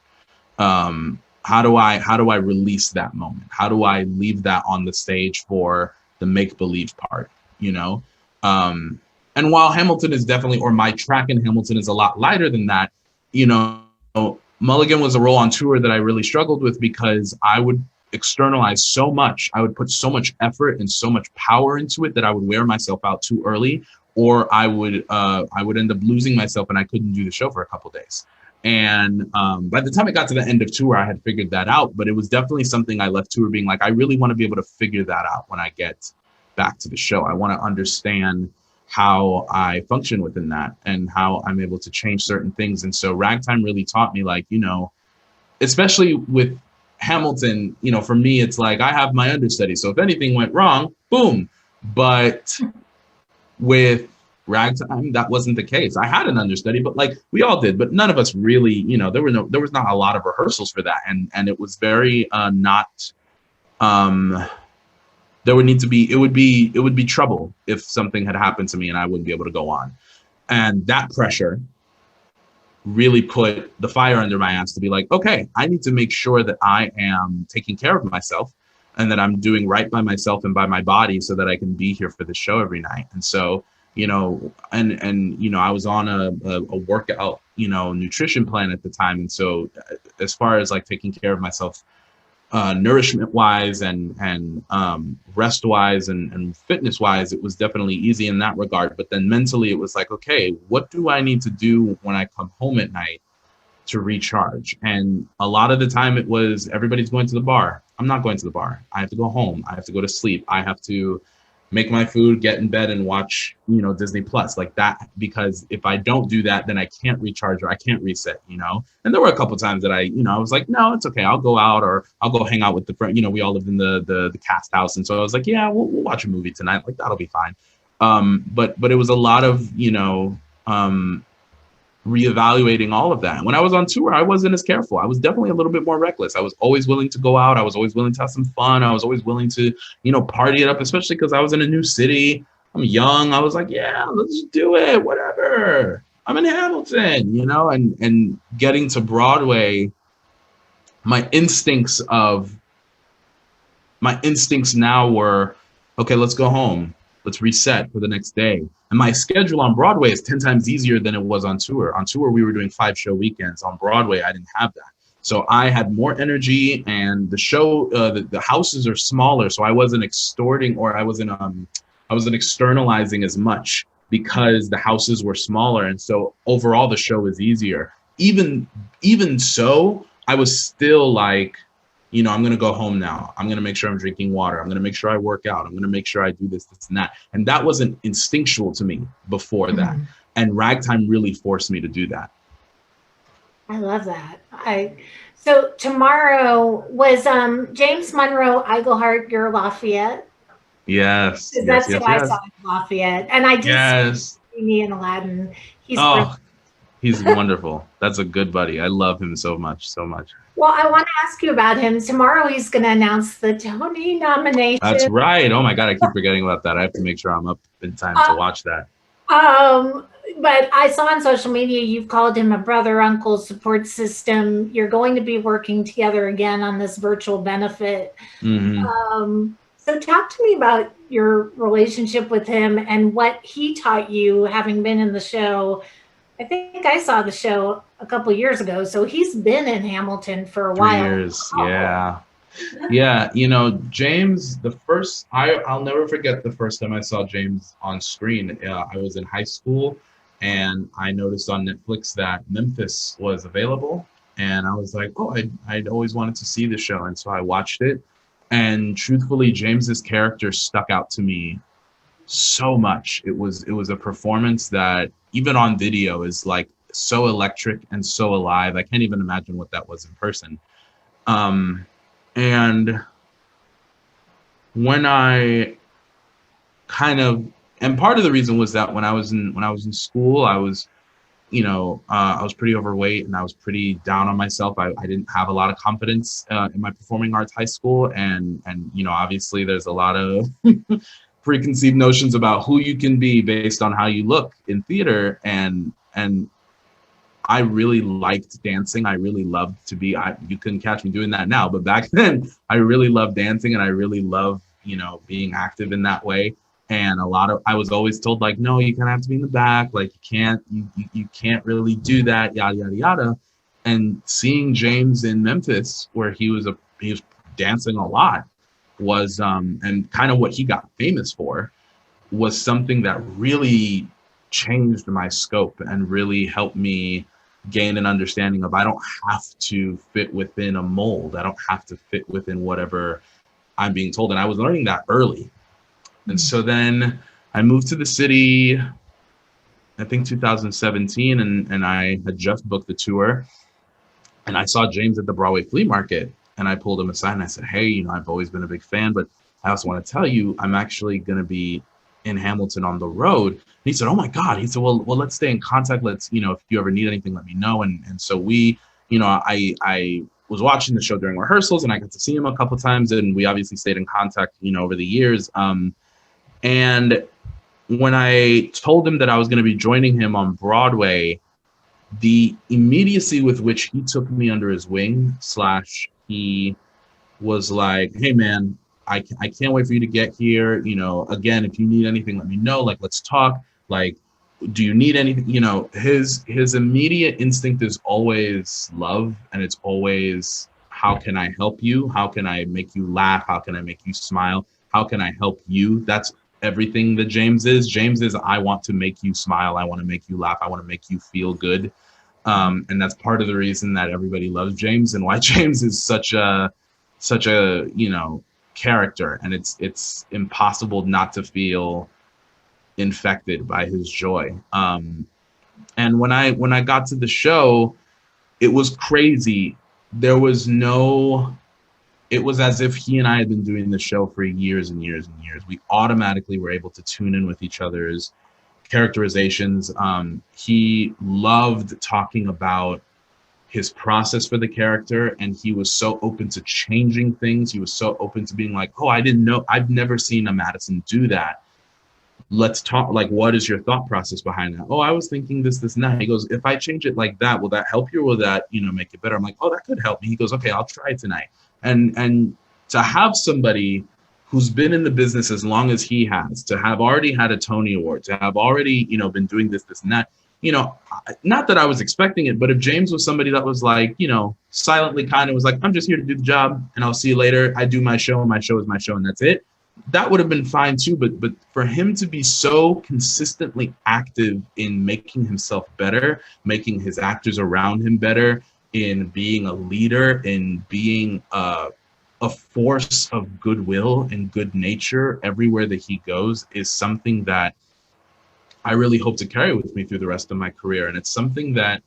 How do I release that moment? How do I leave that on the stage for the make-believe part, you know? And while Hamilton is definitely, or my track in Hamilton is a lot lighter than that, you know, Mulligan was a role on tour that I really struggled with because I would externalize so much. I would put so much effort and so much power into it that I would wear myself out too early, or I would end up losing myself and I couldn't do the show for a couple of days. And by the time it got to the end of tour, I had figured that out. But it was definitely something I left tour being like, I really want to be able to figure that out when I get back to the show. I want to understand how I function within that and how I'm able to change certain things. And so Ragtime really taught me, like, you know, especially with Hamilton, you know, for me, it's like I have my understudy. So if anything went wrong, boom. But with Ragtime, that wasn't the case. I had an understudy, but like we all did, but none of us really, you know, there was not a lot of rehearsals for that. And it was very not there would need to be, it would be trouble if something had happened to me and I wouldn't be able to go on. And that pressure really put the fire under my ass to be like, okay, I need to make sure that I am taking care of myself and that I'm doing right by myself and by my body so that I can be here for the show every night. And so, you know, and you know, I was on a workout, you know, nutrition plan at the time. And so as far as like taking care of myself, nourishment wise and rest wise and fitness wise, it was definitely easy in that regard. But then mentally, it was like, okay, what do I need to do when I come home at night to recharge? And a lot of the time it was everybody's going to the bar. I'm not going to the bar. I have to go home. I have to go to sleep. I have to make my food, get in bed and watch, you know, Disney Plus like that. Because if I don't do that, then I can't recharge or I can't reset, you know? And there were a couple times that I was like, no, it's okay. I'll go out or I'll go hang out with the friend. You know, we all lived in the cast house. And so I was like, yeah, we'll watch a movie tonight. Like, that'll be fine. But it was a lot of, reevaluating all of that. And when I was on tour, I wasn't as careful. I was definitely a little bit more reckless. I was always willing to go out. I was always willing to have some fun. I was always willing to, party it up, especially because I was in a new city. I'm young. I was like, yeah, let's do it. Whatever. I'm in Hamilton, and getting to Broadway, my instincts now were, okay, let's go home. Let's reset for the next day. And my schedule on Broadway is 10 times easier than it was on tour. On tour, we were doing 5-show weekends. On Broadway, I didn't have that. So I had more energy, and the show, the houses are smaller. So I wasn't extorting, or I wasn't externalizing as much because the houses were smaller. And so overall, the show was easier. Even so, I was still like, I'm going to go home now. I'm going to make sure I'm drinking water. I'm going to make sure I work out. I'm going to make sure I do this, and that. And that wasn't instinctual to me before that. And Ragtime really forced me to do that. I love that. So tomorrow was James Monroe Iglehart your Lafayette? Yes. That's who I saw in Lafayette. And I did see me in Aladdin. He's wonderful. That's a good buddy. I love him so much. Well, I want to ask you about him. Tomorrow he's going to announce the Tony nomination. That's right. Oh my God, I keep forgetting about that. I have to make sure I'm up in time to watch that. But I saw on social media you've called him a brother, uncle, support system. You're going to be working together again on this virtual benefit. So talk to me about your relationship with him and what he taught you, having been in the show. I think I saw the show a couple of years ago, so he's been in Hamilton for a while. 3 years, yeah. James, I'll never forget the first time I saw James on screen. I was in high school, and I noticed on Netflix that Memphis was available, and I was like, oh, I'd always wanted to see the show, and so I watched it. And truthfully, James's character stuck out to me so much. It was a performance that even on video is like so electric and so alive. I can't even imagine what that was in person. And when I and part of the reason was that when I was in school, I was pretty overweight and I was pretty down on myself. I didn't have a lot of confidence in my performing arts high school. And obviously there's a lot of preconceived notions about who you can be based on how you look in theater. And I really liked dancing. I really loved to be, you couldn't catch me doing that now, but back then I really loved dancing, and I really loved, being active in that way. And I was always told, like, no, you kind of have to be in the back. Like, you can't really do that, yada, yada, yada. And seeing James in Memphis, where he was dancing a lot, was, and kind of what he got famous for, was something that really changed my scope and really helped me gain an understanding of, I don't have to fit within a mold. I don't have to fit within whatever I'm being told. And I was learning that early. And so then I moved to the city, I think 2017, and I had just booked the tour, and I saw James at the Broadway flea market, and I pulled him aside and I said, hey, I've always been a big fan, but I also want to tell you, I'm actually going to be in Hamilton on the road. And he said, oh my God. He said, well, let's stay in contact. Let's, if you ever need anything, let me know. And so we, I was watching the show during rehearsals, and I got to see him a couple of times, and we obviously stayed in contact, over the years. And when I told him that I was going to be joining him on Broadway, the immediacy with which he took me under his wing, slash he was like, hey man, I can't wait for you to get here. You know, again, if you need anything, let me know. Like, let's talk. Like, do you need anything? You know, his immediate instinct is always love, and it's always, how can I help you? How can I make you laugh? How can I make you smile? How can I help you? That's everything that James is. James is, I want to make you smile. I want to make you laugh. I want to make you feel good. And that's part of the reason that everybody loves James, and why James is such a you know, character, and it's impossible not to feel infected by his joy. And when I got to the show, it was crazy. There was no, it was as if he and I had been doing the show for years and years and years. We automatically were able to tune in with each other's characterizations. He loved talking about his process for the character, and he was so open to changing things. He was so open to being like, oh, I didn't know, I've never seen a Madison do that. Let's talk, like, what is your thought process behind that? Oh, I was thinking this, and that. He goes, if I change it like that, will that help you, or will that, you know, make it better? I'm like, oh, that could help me. He goes, okay, I'll try it tonight. And to have somebody who's been in the business as long as he has, to have already had a Tony Award, to have already, you know, been doing this, and that, you know, not that I was expecting it, but if James was somebody that was like, you know, silently kind of was like, I'm just here to do the job and I'll see you later. I do my show, and my show is my show, and that's it. That would have been fine too. But for him to be so consistently active in making himself better, making his actors around him better, in being a leader, in being a force of goodwill and good nature everywhere that he goes, is something that I really hope to carry with me through the rest of my career. And it's something that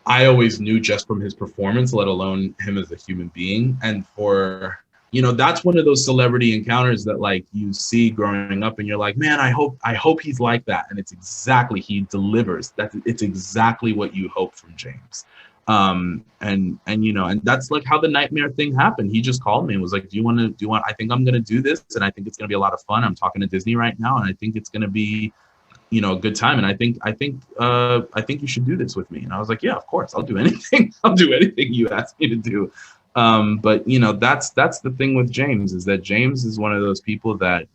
I always knew just from his performance, let alone him as a human being. And for, you know, that's one of those celebrity encounters that, like, you see growing up and you're like, man, I hope he's like that. And it's exactly, he delivers. It's exactly what you hope from James. And you know, and that's like how the Nightmare thing happened. He just called me and was like, do you want, I think I'm going to do this. And I think it's going to be a lot of fun. I'm talking to Disney right now, and I think it's going to be, you know, a good time. And I think you should do this with me. And I was like, yeah, of course, I'll do anything. I'll do anything you ask me to do. But you know, that's the thing with James, is that James is one of those people that,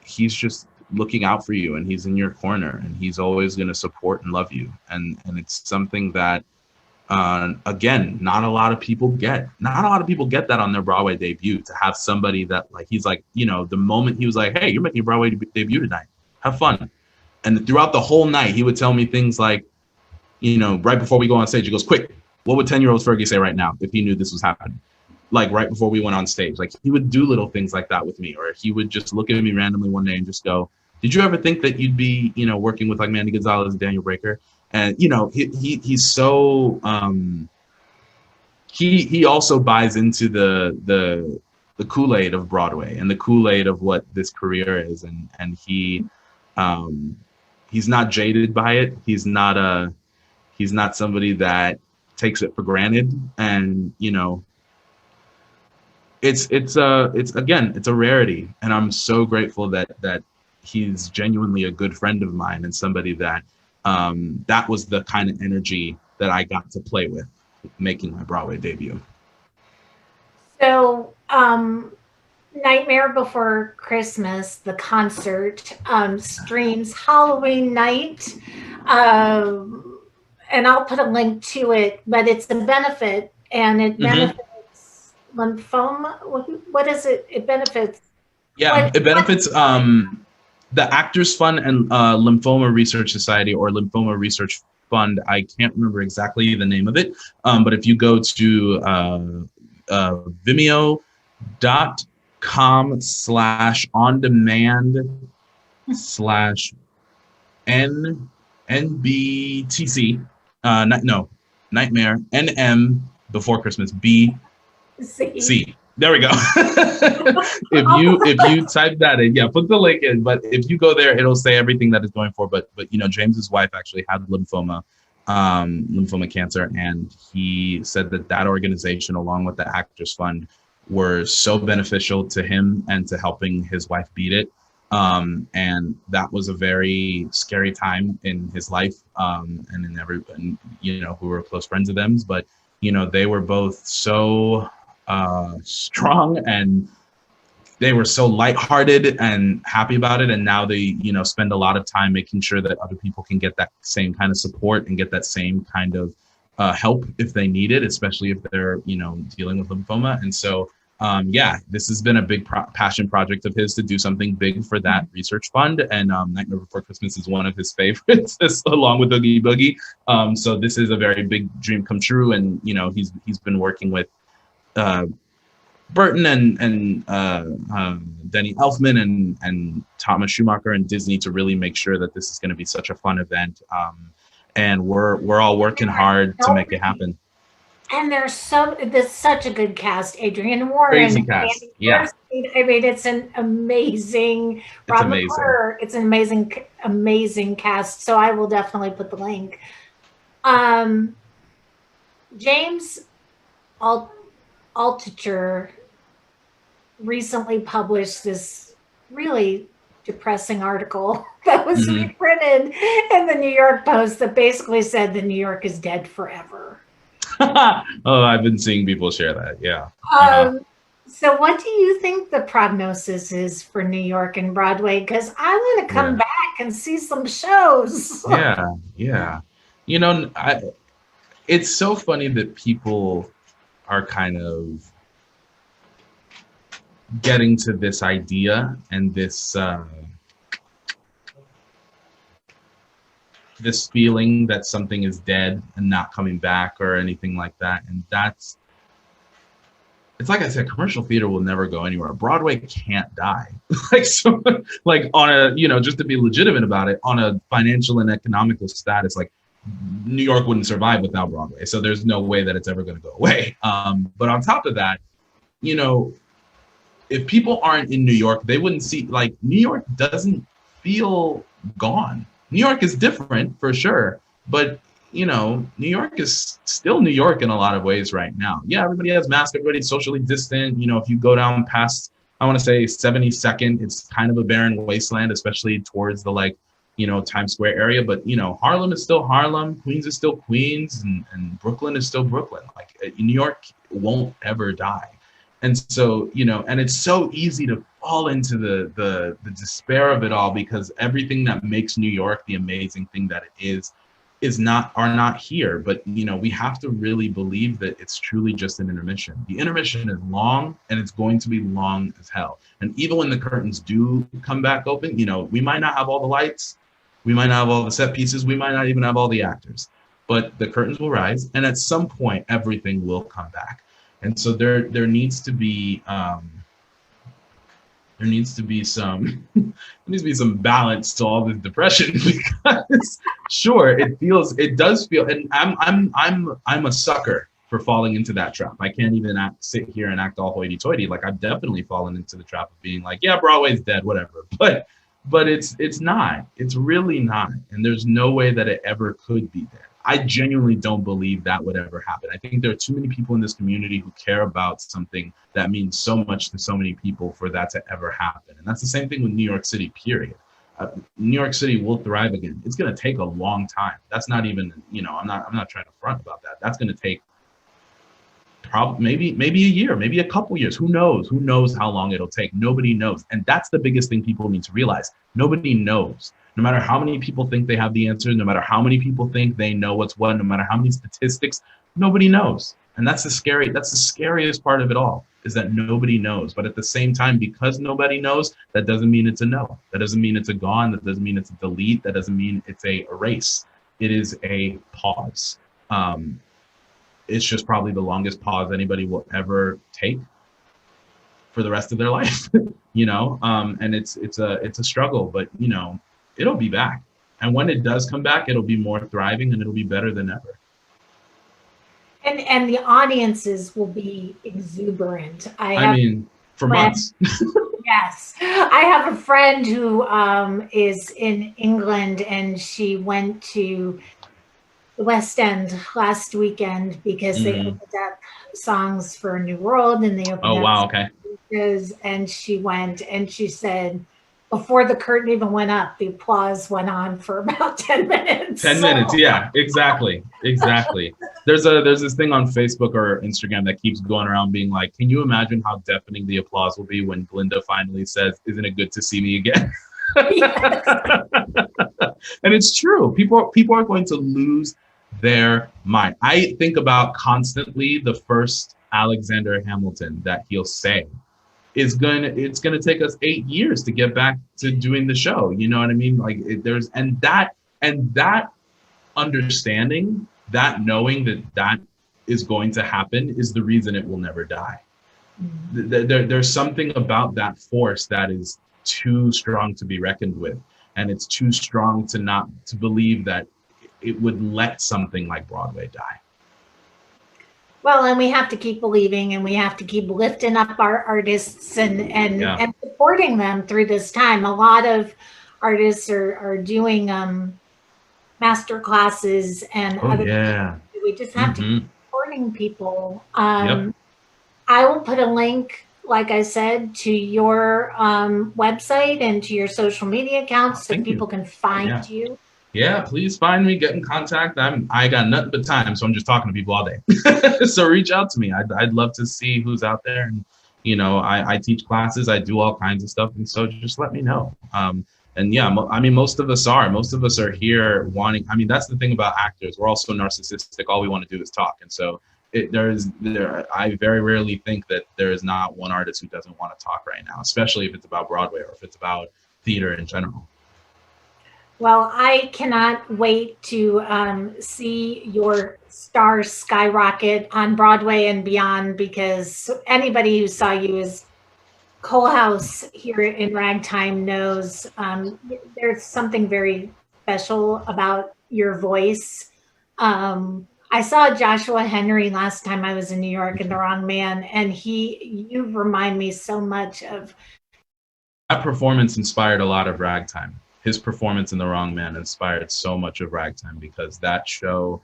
he's just looking out for you, and he's in your corner, and he's always going to support and love you. And it's something that, again, not a lot of people get that on their Broadway debut, to have somebody that, like, he's like, you know, the moment he was like, hey, you're making your Broadway debut tonight, have fun. And throughout the whole night, he would tell me things like, you know, right before we go on stage, he goes, quick, what would 10-year-old Fergie say right now if he knew this was happening? Like, right before we went on stage, like, he would do little things like that with me. Or he would just look at me randomly one day and just go, did you ever think that you'd be, you know, working with like Mandy Gonzalez and Daniel Breaker? And, you know, he's so, he also buys into the Kool-Aid of Broadway, and the Kool-Aid of what this career is. And he's not jaded by it. He's not somebody that takes it for granted. And, you know, it's again, it's a rarity. And I'm so grateful that he's genuinely a good friend of mine, and somebody that, that was the kind of energy that I got to play with making my Broadway debut. So, Nightmare Before Christmas, the concert, streams Halloween night. And I'll put a link to it, but it's a benefit, and it benefits lymphoma. What is it? It benefits. Yeah, it benefits the Actors Fund and Lymphoma Research Society, or Lymphoma Research Fund. I can't remember exactly the name of it, but if you go to vimeo.com/on-demand/NBTC, Nightmare, NM Before Christmas, BC. There we go. If you type that in, yeah, put the link in. But if you go there, it'll say everything that it's going for. But you know, James's wife actually had lymphoma cancer, and he said that organization, along with the Actors Fund, were so beneficial to him and to helping his wife beat it, And that was a very scary time in his life, and in everyone, you know, who were close friends of them. But, you know, they were both so strong, and they were so lighthearted and happy about it. And now they, you know, spend a lot of time making sure that other people can get that same kind of support and get that same kind of help if they need it, especially if they're, you know, dealing with lymphoma. And so, yeah, this has been a big passion project of his to do something big for that research fund. And Nightmare Before Christmas is one of his favorites, along with Oogie Boogie. So this is a very big dream come true. And, you know, he's been working with Burton and Denny Elfman and Thomas Schumacher and Disney to really make sure that this is going to be such a fun event. And we're all working hard to make it happen. And there's such a good cast. Adrian Warren, Crazy cast, Andy yeah. Bernstein. I mean, it's an amazing. It's Rob amazing. McClure. It's an amazing cast. So I will definitely put the link. James Altucher recently published this really depressing article that was reprinted in the New York Post that basically said that New York is dead forever. Oh, I've been seeing people share that. Yeah. So what do you think the prognosis is for New York and Broadway? Because I want to come back and see some shows. Yeah. You know, it's so funny that people are kind of getting to this idea and this this feeling that something is dead and not coming back or anything like that. And it's like I said, commercial theater will never go anywhere. Broadway can't die. like on a, you know, just to be legitimate about it, on a financial and economical status, like New York wouldn't survive without Broadway. So there's no way that it's ever going to go away. But on top of that, you know, if people aren't in New York, they wouldn't see, like, New York doesn't feel gone. New York is different for sure, but, you know, New York is still New York in a lot of ways right now. Yeah, everybody has masks, everybody's socially distant. You know, if you go down past, I want to say 72nd, it's kind of a barren wasteland, especially towards the, like, you know, Times Square area. But, you know, Harlem is still Harlem, Queens is still Queens, and Brooklyn is still Brooklyn. Like, New York won't ever die. And so, you know, and it's so easy to fall into the despair of it all, because everything that makes New York the amazing thing that it are not here. But, you know, we have to really believe that it's truly just an intermission. The intermission is long, and it's going to be long as hell. And even when the curtains do come back open, you know, we might not have all the lights, we might not have all the set pieces, we might not even have all the actors, but the curtains will rise, and at some point everything will come back. And so there needs to be some balance to all this depression, because sure, it does feel, and I'm a sucker for falling into that trap. I can't even sit here and act all hoity-toity. Like, I've definitely fallen into the trap of being like, yeah, Broadway's dead, whatever. But it's not. It's really not. And there's no way that it ever could be dead. I genuinely don't believe that would ever happen. I think there are too many people in this community who care about something that means so much to so many people for that to ever happen. And that's the same thing with New York City, period. New York City will thrive again. It's going to take a long time. That's not even, you know, I'm not trying to front about that. That's going to take maybe a year, maybe a couple years. Who knows how long it'll take? Nobody knows. And that's the biggest thing people need to realize. Nobody knows. No matter how many people think they have the answer, no matter how many people think they know what's what, no matter how many statistics, nobody knows. And that's the scariest part of it all, is that nobody knows. But at the same time, because nobody knows, that doesn't mean it's a no. That doesn't mean it's a gone. That doesn't mean it's a delete. That doesn't mean it's a erase. It is a pause. It's just probably the longest pause anybody will ever take for the rest of their life, you know? And it's a struggle, but, you know, it'll be back. And when it does come back, it'll be more thriving, and it'll be better than ever. And the audiences will be exuberant. I mean, for months. Yes. I have a friend who is in England, and she went to the West End last weekend because they opened up Songs for a New World, and they opened up wow, okay. and she went, and she said before the curtain even went up, the applause went on for about 10 minutes. 10 minutes, yeah, exactly. There's this thing on Facebook or Instagram that keeps going around being like, can you imagine how deafening the applause will be when Glinda finally says, "Isn't it good to see me again?" And it's true. People are going to lose their mind. I think about constantly the first Alexander Hamilton that he'll say. It's gonna take us 8 years to get back to doing the show. You know what I mean? Like there's and that understanding, that knowing that is going to happen is the reason it will never die. There's something about that force that is too strong to be reckoned with, and it's too strong to believe that it would let something like Broadway die. Well, and we have to keep believing, and we have to keep lifting up our artists and supporting them through this time. A lot of artists are doing master classes and other things. We just have to keep supporting people. I will put a link, like I said, to your website and to your social media accounts so people can find you. Yeah, please find me, get in contact. I got nothing but time, so I'm just talking to people all day. So reach out to me. I'd love to see who's out there. And, you know, I teach classes, I do all kinds of stuff. And so just let me know. And yeah, I mean, most of us are here wanting, I mean, that's the thing about actors. We're also narcissistic. All we want to do is talk. And so I very rarely think that there is not one artist who doesn't want to talk right now, especially if it's about Broadway or if it's about theater in general. Well, I cannot wait to see your stars skyrocket on Broadway and beyond, because anybody who saw you as Cole House here in Ragtime knows there's something very special about your voice. I saw Joshua Henry last time I was in New York in The Wrong Man, and you remind me so much of. That performance inspired a lot of Ragtime. His performance in The Wrong Man inspired so much of Ragtime, because that show,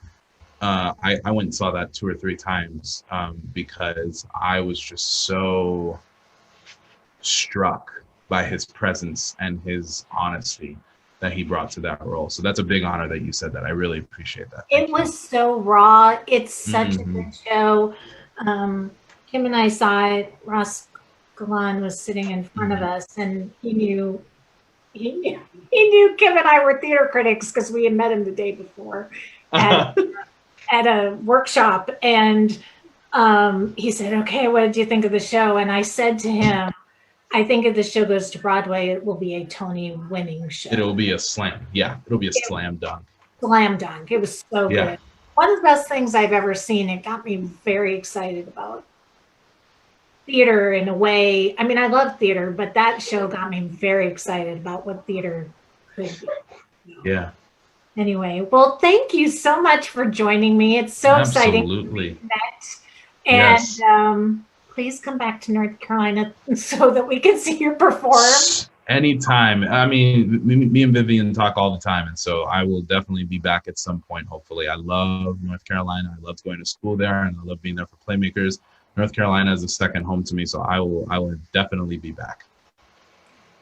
I went and saw that 2 or 3 times because I was just so struck by his presence and his honesty that he brought to that role. So that's a big honor that you said that. I really appreciate that. It was so raw. It's such a good show. Kim and I saw it. Ross Galan was sitting in front of us, and he knew Kim and I were theater critics because we had met him the day before at a workshop. And he said, "Okay, what did you think of the show?" And I said to him, "I think if the show goes to Broadway, it will be a Tony-winning show. It'll be a slam. Yeah, it'll be a slam dunk. Slam dunk. It was so good. One of the best things I've ever seen. It got me very excited about theater in a way. I mean, I love theater, but that show got me very excited about what theater could be. Yeah. Anyway, well, thank you so much for joining me. It's so exciting. Absolutely. And please come back to North Carolina so that we can see you perform. Anytime. I mean, me and Vivian talk all the time, and so I will definitely be back at some point, hopefully. I love North Carolina. I loved going to school there, and I love being there for Playmakers. North Carolina is a second home to me, so I will definitely be back.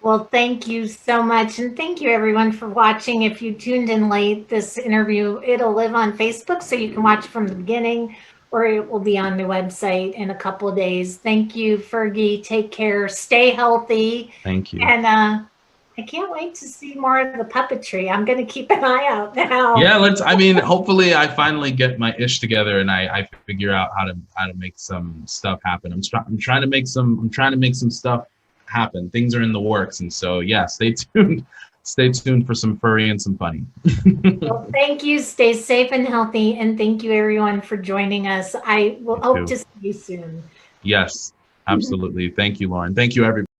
Well, thank you so much, and thank you everyone for watching. If you tuned in late, this interview, it'll live on Facebook, so you can watch from the beginning, or it will be on the website in a couple of days. Thank you, Fergie. Take care. Stay healthy. Thank you. And I can't wait to see more of the puppetry. I'm going to keep an eye out now. Yeah, hopefully I finally get my ish together and I figure out how to make some stuff happen. I'm trying to make some stuff happen. Things are in the works, and so yeah, stay tuned. Stay tuned for some furry and some funny. Well, thank you. Stay safe and healthy, and thank you everyone for joining us. I will hope to see you soon. Yes, absolutely. Thank you, Lauren. Thank you, everybody.